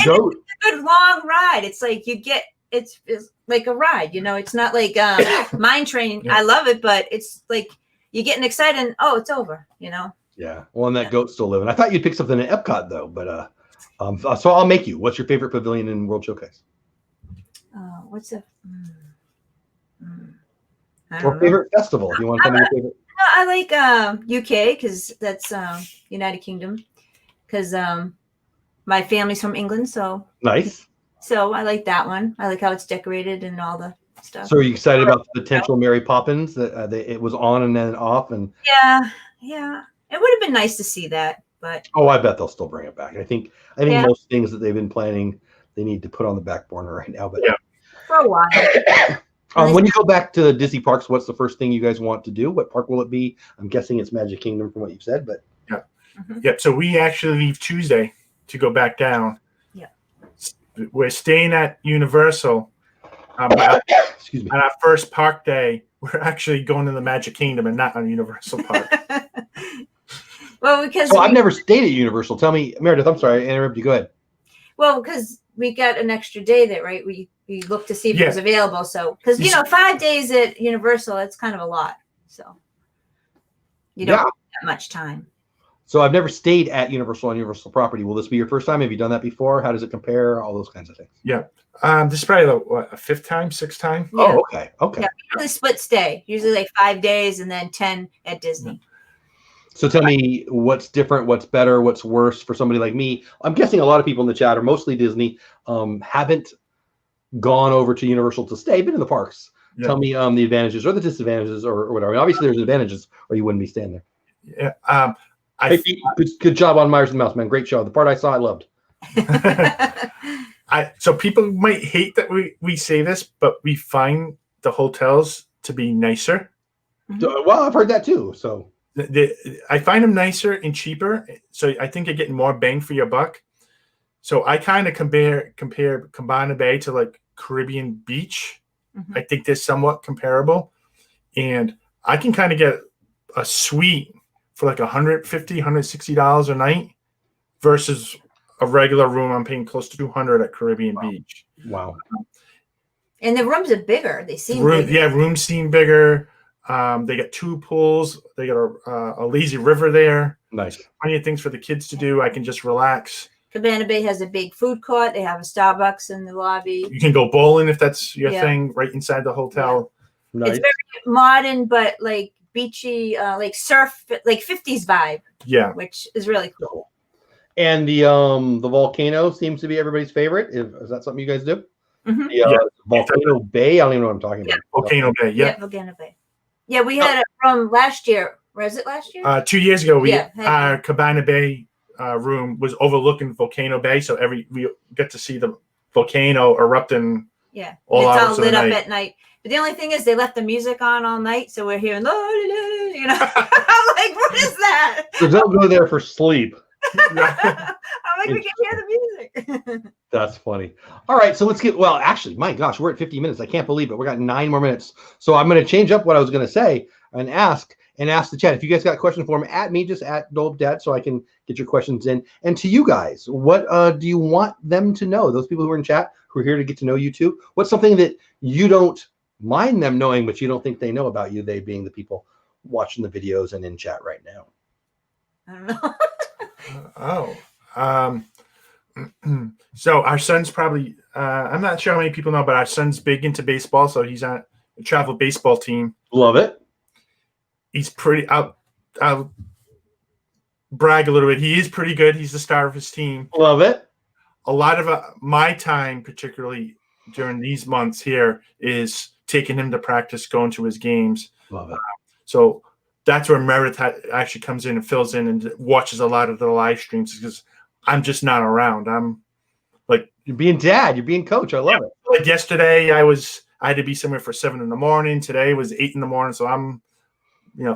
a good long ride. It's like it's like a ride, It's not like mine train. Yeah. I love it, but it's like you're getting excited and it's over, Yeah. Well, and that goat's still living. I thought you'd pick something at Epcot though, but so I'll make you. What's your favorite pavilion in World Showcase? What's a or favorite festival? If you want to tell me your favorite. I like UK because that's United Kingdom. Because my family's from England, so nice. So I like that one. I like how it's decorated and all the stuff. So are you excited about the potential Mary Poppins that it was on and then off and? Yeah. It would have been nice to see that, but I bet they'll still bring it back. I think most things that they've been planning, they need to put on the back burner right now. But for a while. When you go back to Disney parks, what's the first thing you guys want to do? What park will it be? I'm guessing it's Magic Kingdom from what you've said, but Yep. So we actually leave Tuesday to go back down. Yeah. We're staying at Universal. Excuse me. On our first park day, we're actually going to the Magic Kingdom and not on Universal Park. Well, because I've never stayed at Universal. Tell me, Meredith. I'm sorry, I interrupted you. Go ahead. Well, because we got an extra day there, right? We looked to see if it was available. So, because 5 days at Universal, that's kind of a lot. So you don't have that much time. So I've never stayed at Universal on Universal property. Will this be your first time? Have you done that before? How does it compare? All those kinds of things. Yeah. This is probably a fifth time, sixth time. Yeah. Oh, okay. Yeah, usually split stay. Usually like 5 days and then 10 at Disney. So tell me what's different, what's better, what's worse for somebody like me. I'm guessing a lot of people in the chat are mostly Disney, haven't gone over to Universal to stay, been in the parks. Yeah. Tell me the advantages or the disadvantages or whatever. I mean, obviously, there's advantages or you wouldn't be staying there. Yeah. Good job on Myers and Mouse, man. Great show. The part I saw, I loved. So people might hate that we say this, but we find the hotels to be nicer. Well, I've heard that too. So I find them nicer and cheaper. So I think you're getting more bang for your buck. So I kind of compare Cabana Bay to like Caribbean Beach. I think they're somewhat comparable. And I can kind of get a suite for like $150, $160 a night versus a regular room I'm paying close to $200 at Caribbean Beach. Wow. And the rooms are bigger. They seem bigger. Yeah, rooms seem bigger. They got 2 pools. They got a lazy river there. Nice. Plenty of things for the kids to do. I can just relax. Cabana Bay has a big food court. They have a Starbucks in the lobby. You can go bowling if that's your thing, right inside the hotel. Yeah. Nice. It's very modern, but like beachy, like surf, like 50s vibe. Yeah, which is really cool. And the volcano seems to be everybody's favorite. Is that something you guys do? The Volcano Bay. I don't even know what I'm talking about. Volcano Bay. Yeah, Volcano Bay. Yeah, we had it from last year. Was it last year? 2 years ago, our Cabana Bay room was overlooking Volcano Bay, so we get to see the volcano erupting. Yeah, it's all lit up at night. But the only thing is, they left the music on all night, so we're hearing, you know. I'm like, what is that? So don't go there for sleep. I'm like, we can hear the music. That's funny. All right, so let's get. Well, actually, my gosh, we're at 50 minutes. I can't believe it. We got 9 more minutes. So I'm going to change up what I was going to say and ask the chat. If you guys got a question for me, at me, just at Dole Whip Dad, so I can get your questions in. And to you guys, what do you want them to know? Those people who are in chat, who are here to get to know you too. What's something that you don't mind them knowing, but you don't think they know about you? They being the people watching the videos and in chat right now. I don't know. So our son's probably, I'm not sure how many people know, but our son's big into baseball. So he's on a travel baseball team. Love it. He's pretty, I'll brag a little bit. He is pretty good. He's the star of his team. Love it. A lot of my time, particularly during these months here, is taking him to practice, going to his games. Love it. So that's where Meredith actually comes in and fills in and watches a lot of the live streams, because I'm just not around. I'm like, you're being dad, you're being coach. I love it. Like yesterday, I had to be somewhere for 7 a.m. Today was 8 a.m. So I'm,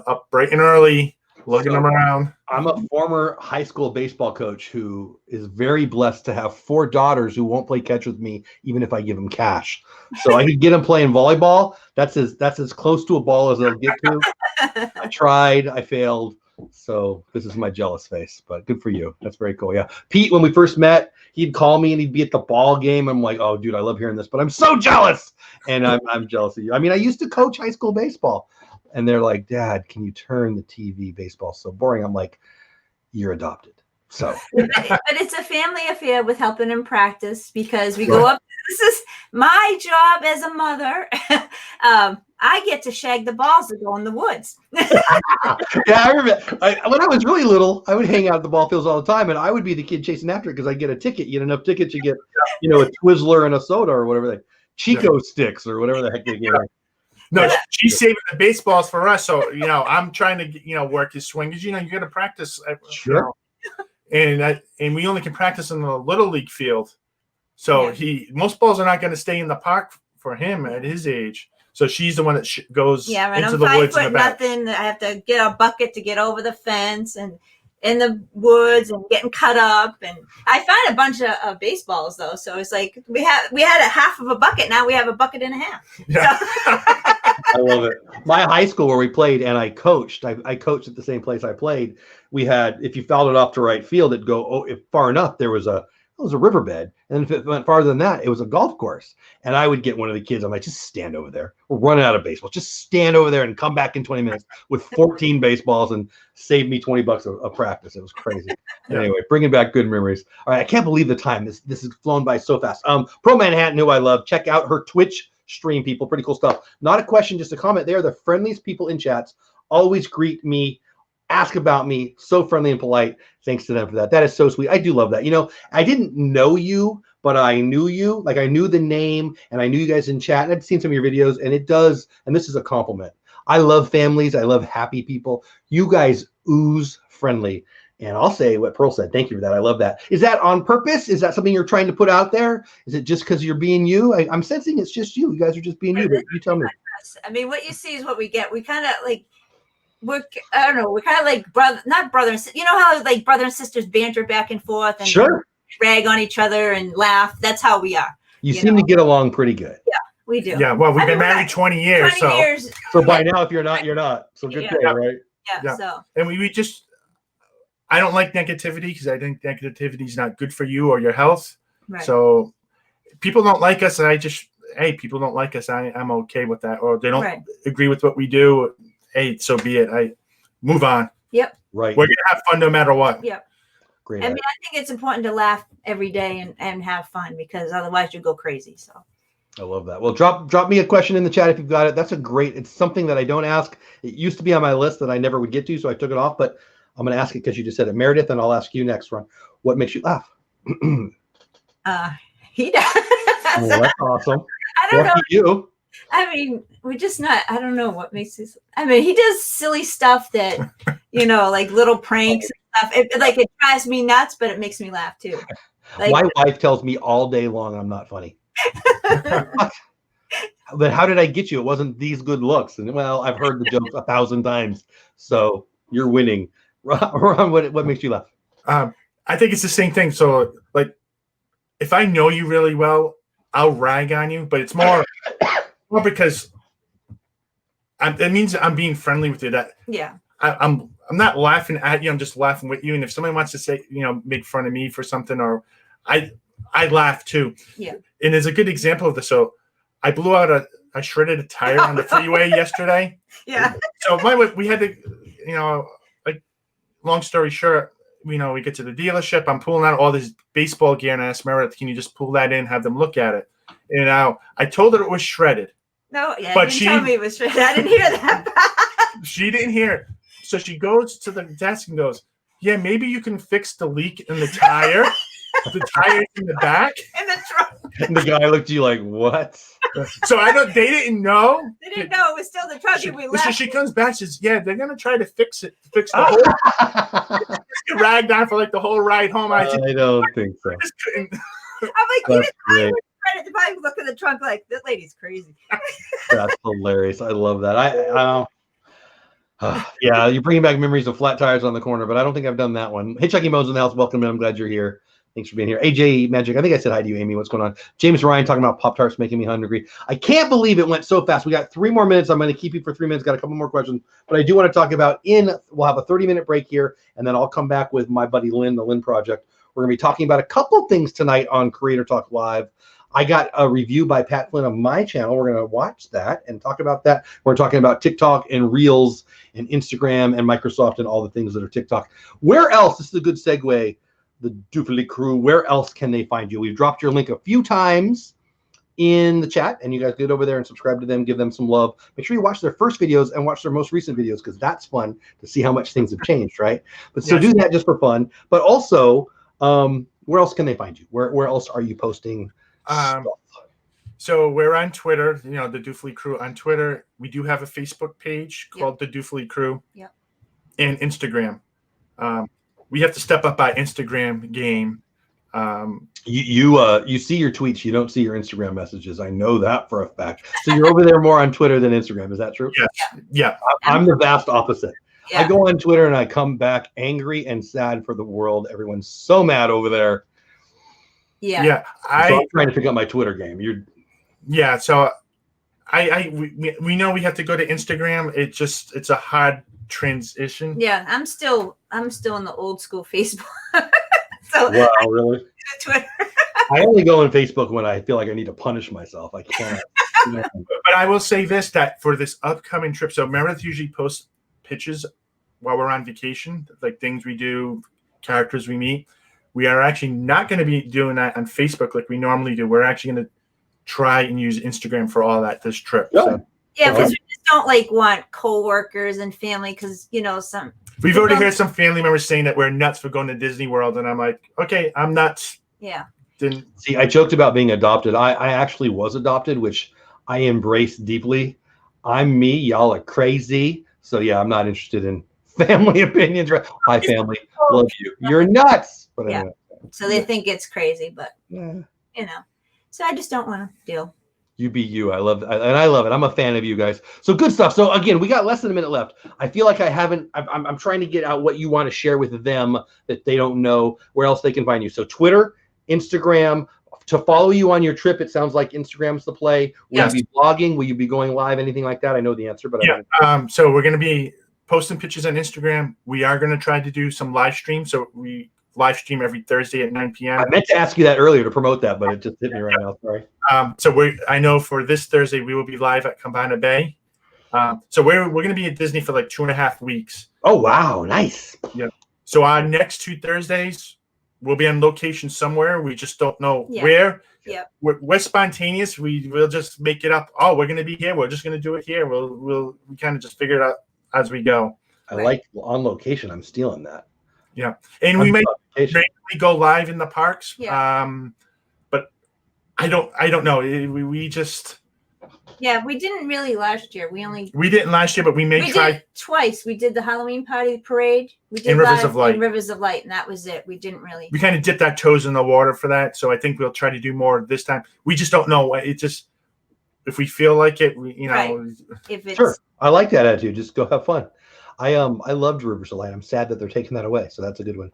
up bright and early, lugging them around. I'm a former high school baseball coach who is very blessed to have 4 daughters who won't play catch with me, even if I give them cash. So I could get them playing volleyball. That's as close to a ball as they'll get to. I tried, I failed. So this is my jealous face, but good for you. That's very cool. Yeah. Pete, when we first met, he'd call me and he'd be at the ball game. I'm like, oh, dude, I love hearing this, but I'm so jealous. And I'm jealous of you. I mean, I used to coach high school baseball. And they're like, Dad, can you turn the TV? Baseball's so boring. I'm like, you're adopted. So, but it's a family affair with helping him practice, because we go up. This is my job as a mother. I get to shag the balls that go in the woods. Yeah, I remember when I was really little, I would hang out at the ball fields all the time, and I would be the kid chasing after it because I get a ticket. You get enough tickets, you get, a Twizzler and a soda or whatever Chico sticks or whatever the heck they get. No, she's saving the baseballs for us. So, I'm trying to, work his swing. Because, you got to practice. Sure. And we only can practice in the Little League field. So most balls are not going to stay in the park for him at his age. So she's the one that goes into the woods in the back. Nothing. I have to get a bucket to get over the fence and in the woods and getting cut up. And I found a bunch of baseballs though. So it's like we had a half of a bucket. Now we have a bucket and a half. Yeah. I love it. My high school where we played and I coached at the same place I played. We had, if you fouled it off to right field, it'd go, if far enough, there was a riverbed. And if it went farther than that, it was a golf course. And I would get one of the kids. I'm like, just stand over there. We're running out of baseball. Just stand over there and come back in 20 minutes with 14 baseballs and save me $20 of practice. It was crazy. Anyway, bringing back good memories. All right, I can't believe the time. This has flown by so fast. Pro Manhattan, who I love, check out her Twitch stream, people. Pretty cool stuff. Not a question, just a comment. They are the friendliest people in chats. Always greet me, ask about me, so friendly and polite. Thanks to them for that. That is so sweet. I do love that. I didn't know you, but I knew you. Like, I knew the name, and I knew you guys in chat, and I'd seen some of your videos, and it does, and this is a compliment. I love families. I love happy people. You guys ooze friendly, And I'll say what Pearl said. Thank you for that. I love that. Is that on purpose? Is that something you're trying to put out there? Is it just because you're being you? I'm sensing it's just you. You guys are just being you. But you tell me. I mean, what you see is what we get. We kind of like, I don't know. We're kind of like not brother and sister. You know how like brother and sisters banter back and forth and drag on each other and laugh. That's how we are. You seem to get along pretty good. Yeah, we do. Yeah. Well, we've been married 20 years. 20 years. So by now, if you're not, you're not. So good day, right? Yeah. So. And we just. I don't like negativity because I think negativity is not good for you or your health. Right. So people don't like us, and people don't like us. I'm okay with that. Or they don't agree with what we do. Hey, so be it. I move on. Yep. Right. We're gonna have fun no matter what. Yep. Great. I mean, I think it's important to laugh every day and have fun because otherwise you go crazy. So. I love that. Well, drop me a question in the chat if you've got it. It's something that I don't ask. It used to be on my list that I never would get to, so I took it off, but I'm going to ask it because you just said it. Meredith, and I'll ask you next, Ron. What makes you laugh? He does. Well, that's awesome. I don't know. You. I mean, we're just not, I don't know what makes us. I mean, he does silly stuff that, like little pranks and stuff. It drives me nuts, but it makes me laugh too. Like, my wife tells me all day long I'm not funny. But how did I get you? It wasn't these good looks. And well, I've heard the jokes 1,000 times. So you're winning. Ron, what makes you laugh? I think it's the same thing. So, like, if I know you really well, I'll rag on you, but it's more because it means I'm being friendly with you. That I'm not laughing at you. I'm just laughing with you. And if somebody wants to say, make fun of me for something, or I laugh too. Yeah. And there's a good example of this. So I blew out I shredded a tire on the freeway yesterday. Yeah. So we had to, long story short, we get to the dealership. I'm pulling out all this baseball gear, and I asked Meredith, "Can you just pull that in, have them look at it?" And now I told her it was shredded. No, but she told me it was shredded. I didn't hear that. She didn't hear it. So she goes to the desk and goes, "Yeah, maybe you can fix the leak in the tire." The tire in the back. In the trunk. And the guy looked at you like, what? So they didn't know. They didn't know it was still the trunk. So she comes back, says, "Yeah, they're gonna try to fix it. Fix the whole." Get ragged on for the whole ride home. I don't think so. I'm like, you just probably look at the trunk like, this lady's crazy. That's hilarious. I love that. Yeah, you're bringing back memories of flat tires on the corner, but I don't think I've done that one. Hitchhiking Mo's in the house. Welcome in. I'm glad you're here. Thanks for being here. AJ Magic. I think I said hi to you, Amy. What's going on? James Ryan talking about Pop-Tarts making me hungry. I can't believe it went so fast. We got 3 more minutes. I'm going to keep you for 3 minutes. Got a couple more questions, but I do want to talk about we'll have a 30-minute break here, and then I'll come back with my buddy Lynn, the Lynn Project. We're going to be talking about a couple things tonight on Creator Talk Live. I got a review by Pat Flynn on my channel. We're going to watch that and talk about that. We're talking about TikTok and Reels and Instagram and Microsoft and all the things that are TikTok. Where else? This is a good segue. The Duphily Crew. Where else can they find you? We've dropped your link a few times in the chat, and you guys get over there and subscribe to them, give them some love. Make sure you watch their first videos and watch their most recent videos, because that's fun to see how much things have changed, right? But so do that just for fun. But also, where else can they find you? Where else are you posting stuff? So we're on Twitter, the Duphily Crew on Twitter. We do have a Facebook page called the Duphily Crew. Yep. And Instagram. We have to step up our Instagram game. You see your tweets, you don't see your Instagram messages. I know that for a fact. So you're over there more on Twitter than Instagram. Is that true? Yes. Yeah. I'm the vast opposite. Yeah. I go on Twitter and I come back angry and sad for the world. Everyone's so mad over there. Yeah. So I'm trying to pick up my Twitter game. So we know we have to go to Instagram. It's a hard transition. Yeah, I'm still in the old school Facebook. So wow, really? Twitter. I only go on Facebook when I feel like I need to punish myself. I can't. But I will say this, that for this upcoming trip, so Meredith usually posts pictures while we're on vacation, like things we do, characters we meet. We are actually not going to be doing that on Facebook like we normally do. We're actually going to try and use Instagram for all that this trip. Yeah. So. Yeah, because we just don't want coworkers and family, because some. We've already heard some family members saying that we're nuts for going to Disney World, and I'm like, okay, I'm nuts. Yeah. See, I joked about being adopted. I actually was adopted, which I embrace deeply. I'm me. Y'all are crazy. So yeah, I'm not interested in Family opinions. Hi, family. Love you. You're nuts. But Yeah. anyway. So they think it's crazy, but Yeah. you know. So I just don't want to deal. You be you. I love it. I'm a fan of you guys. So good stuff. So again, we got less than a minute left. I feel like I'm trying to get out what you want to share with them that they don't know, where else they can find you. So Twitter, Instagram, to follow you on your trip. It sounds like Instagram's the play. Will you be blogging? Will you be going live? Anything like that? I know the answer, but so we're going to be posting pictures on Instagram. We are going to try to do some live streams. So we live stream every Thursday at 9 p.m. I meant to ask you that earlier to promote that, but it just hit me right now. Sorry. So I know for this Thursday we will be live at Cabana Bay. So we're going to be at Disney for like 2.5 weeks. Oh wow, nice. Yeah. So our next 2 Thursdays we'll be on location somewhere. We just don't know where. Yeah. We're spontaneous. We'll just make it up. Oh, we're going to be here. We're just going to do it here. We kind of just figure it out as we go. I like on location. I'm stealing that. Yeah, and we may randomly go live in the parks. Yeah. But I don't know. We just we didn't really last year. We didn't last year, but we try did twice. We did the Halloween party, the parade. We did in Rivers of Light. In Rivers of Light, and that was it. We didn't really. We kind of dipped our toes in the water for that, so I think we'll try to do more this time. We just don't know. It just if we feel like it, If it's sure, I like that attitude. Just go have fun. I loved Rivers of Light. I'm sad that they're taking that away. So that's a good one.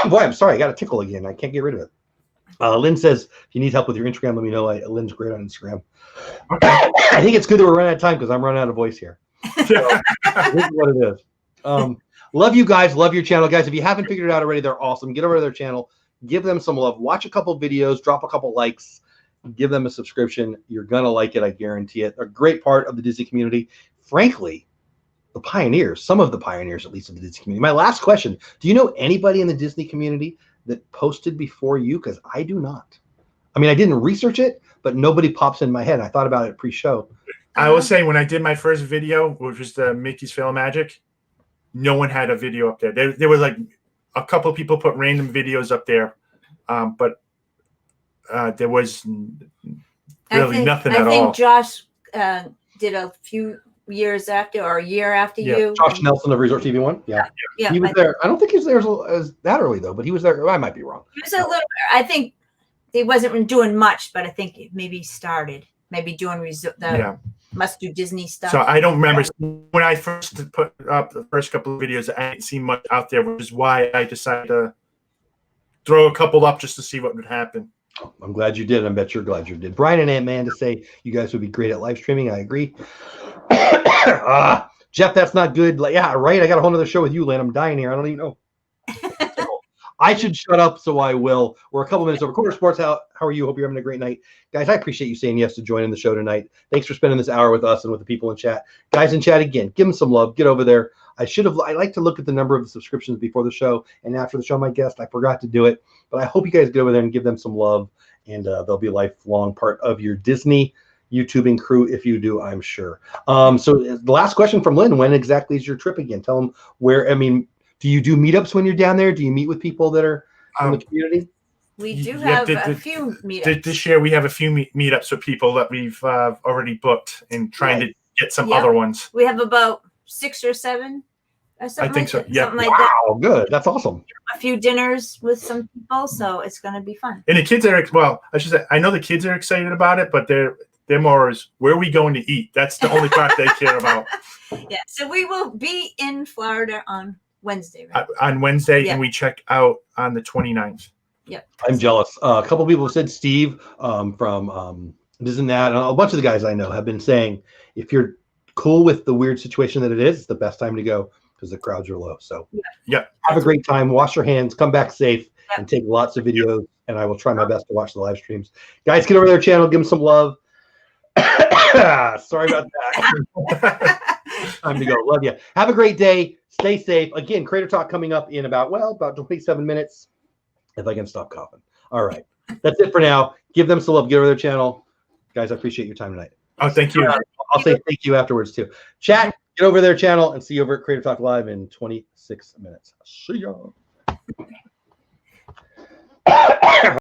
Boy, I'm sorry. I got a tickle again. I can't get rid of it. Lynn says, if you need help with your Instagram, let me know. Lynn's great on Instagram. Okay. I think it's good that we're running out of time because I'm running out of voice here. So, this is what it is. Love you guys. Love your channel. Guys, if you haven't figured it out already, they're awesome. Get over to their channel. Give them some love. Watch a couple videos. Drop a couple likes. Give them a subscription. You're going to like it. I guarantee it. They're a great part of the Disney community. Frankly, the pioneers, some of the pioneers, at least, of the Disney community. My last question, do you know anybody in the Disney community that posted before you? Because I do not. I mean, I didn't research it, but nobody pops in my head. I thought about it pre-show. I will say when I did my first video, which was the Mickey's Fail Magic, no one had a video up there. There was like a couple of people put random videos up there, but there was really nothing at all. I think Josh did a few years after or a year after you. Josh Nelson of Resort TV One. Yeah. He was there. I don't think he was there as that early though, but he was there. I might be wrong. He was a little. I think he wasn't doing much, but I think maybe started doing Must Do Disney stuff. So I don't remember when I first put up the first couple of videos. I didn't see much out there, which is why I decided to throw a couple up just to see what would happen. I'm glad you did. I bet you're glad you did. Brian and Amanda say you guys would be great at live streaming. I agree. Jeff, that's not good. Like, yeah, right. I got a whole other show with you, Lynn. I'm dying here. I don't even know. I should shut up, so I will. We're a couple minutes over. Quarter Sports, how are you? Hope you're having a great night. Guys, I appreciate you saying yes to joining the show tonight. Thanks for spending this hour with us and with the people in chat. Guys in chat, again, give them some love. Get over there. I like to look at the number of the subscriptions before the show and after the show, my guest. I forgot to do it, but I hope you guys get over there and give them some love, and they'll be a lifelong part of your Disney YouTubing crew if you do, I'm sure. So the last question from Lynn, when exactly is your trip again? Tell them where, do you do meetups when you're down there? Do you meet with people that are in the community? We do have a few meetups. This year we have a few meetups with people that we've already booked and trying to get some other ones. We have about 6 or 7. Or something I think so. Yeah. Something like that. Oh, good. That's awesome. A few dinners with some people, so it's going to be fun. And the kids I know the kids are excited about it, but they're more as where are we going to eat? That's the only part they care about. Yeah. So we will be in Florida on Wednesday, right? On Wednesday, and we check out on the 29th. Yep. I'm jealous. A couple of people said Steve from this and that, and a bunch of the guys I know have been saying if you're cool with the weird situation that it is, it's the best time to go because the crowds are low. So have a great time. Wash your hands. Come back safe and take lots of videos. And I will try my best to watch the live streams. Guys, get over their channel. Give them some love. Sorry about that. Time to go. Love you. Have a great day. Stay safe. Again, Creator Talk coming up in about 27 minutes. If I can stop coughing. All right. That's it for now. Give them some love. Get over their channel. Guys, I appreciate your time tonight. Oh, thank you. I'll say thank you afterwards, too. Chat, get over their channel and see you over at Creator Talk Live in 26 minutes. See ya.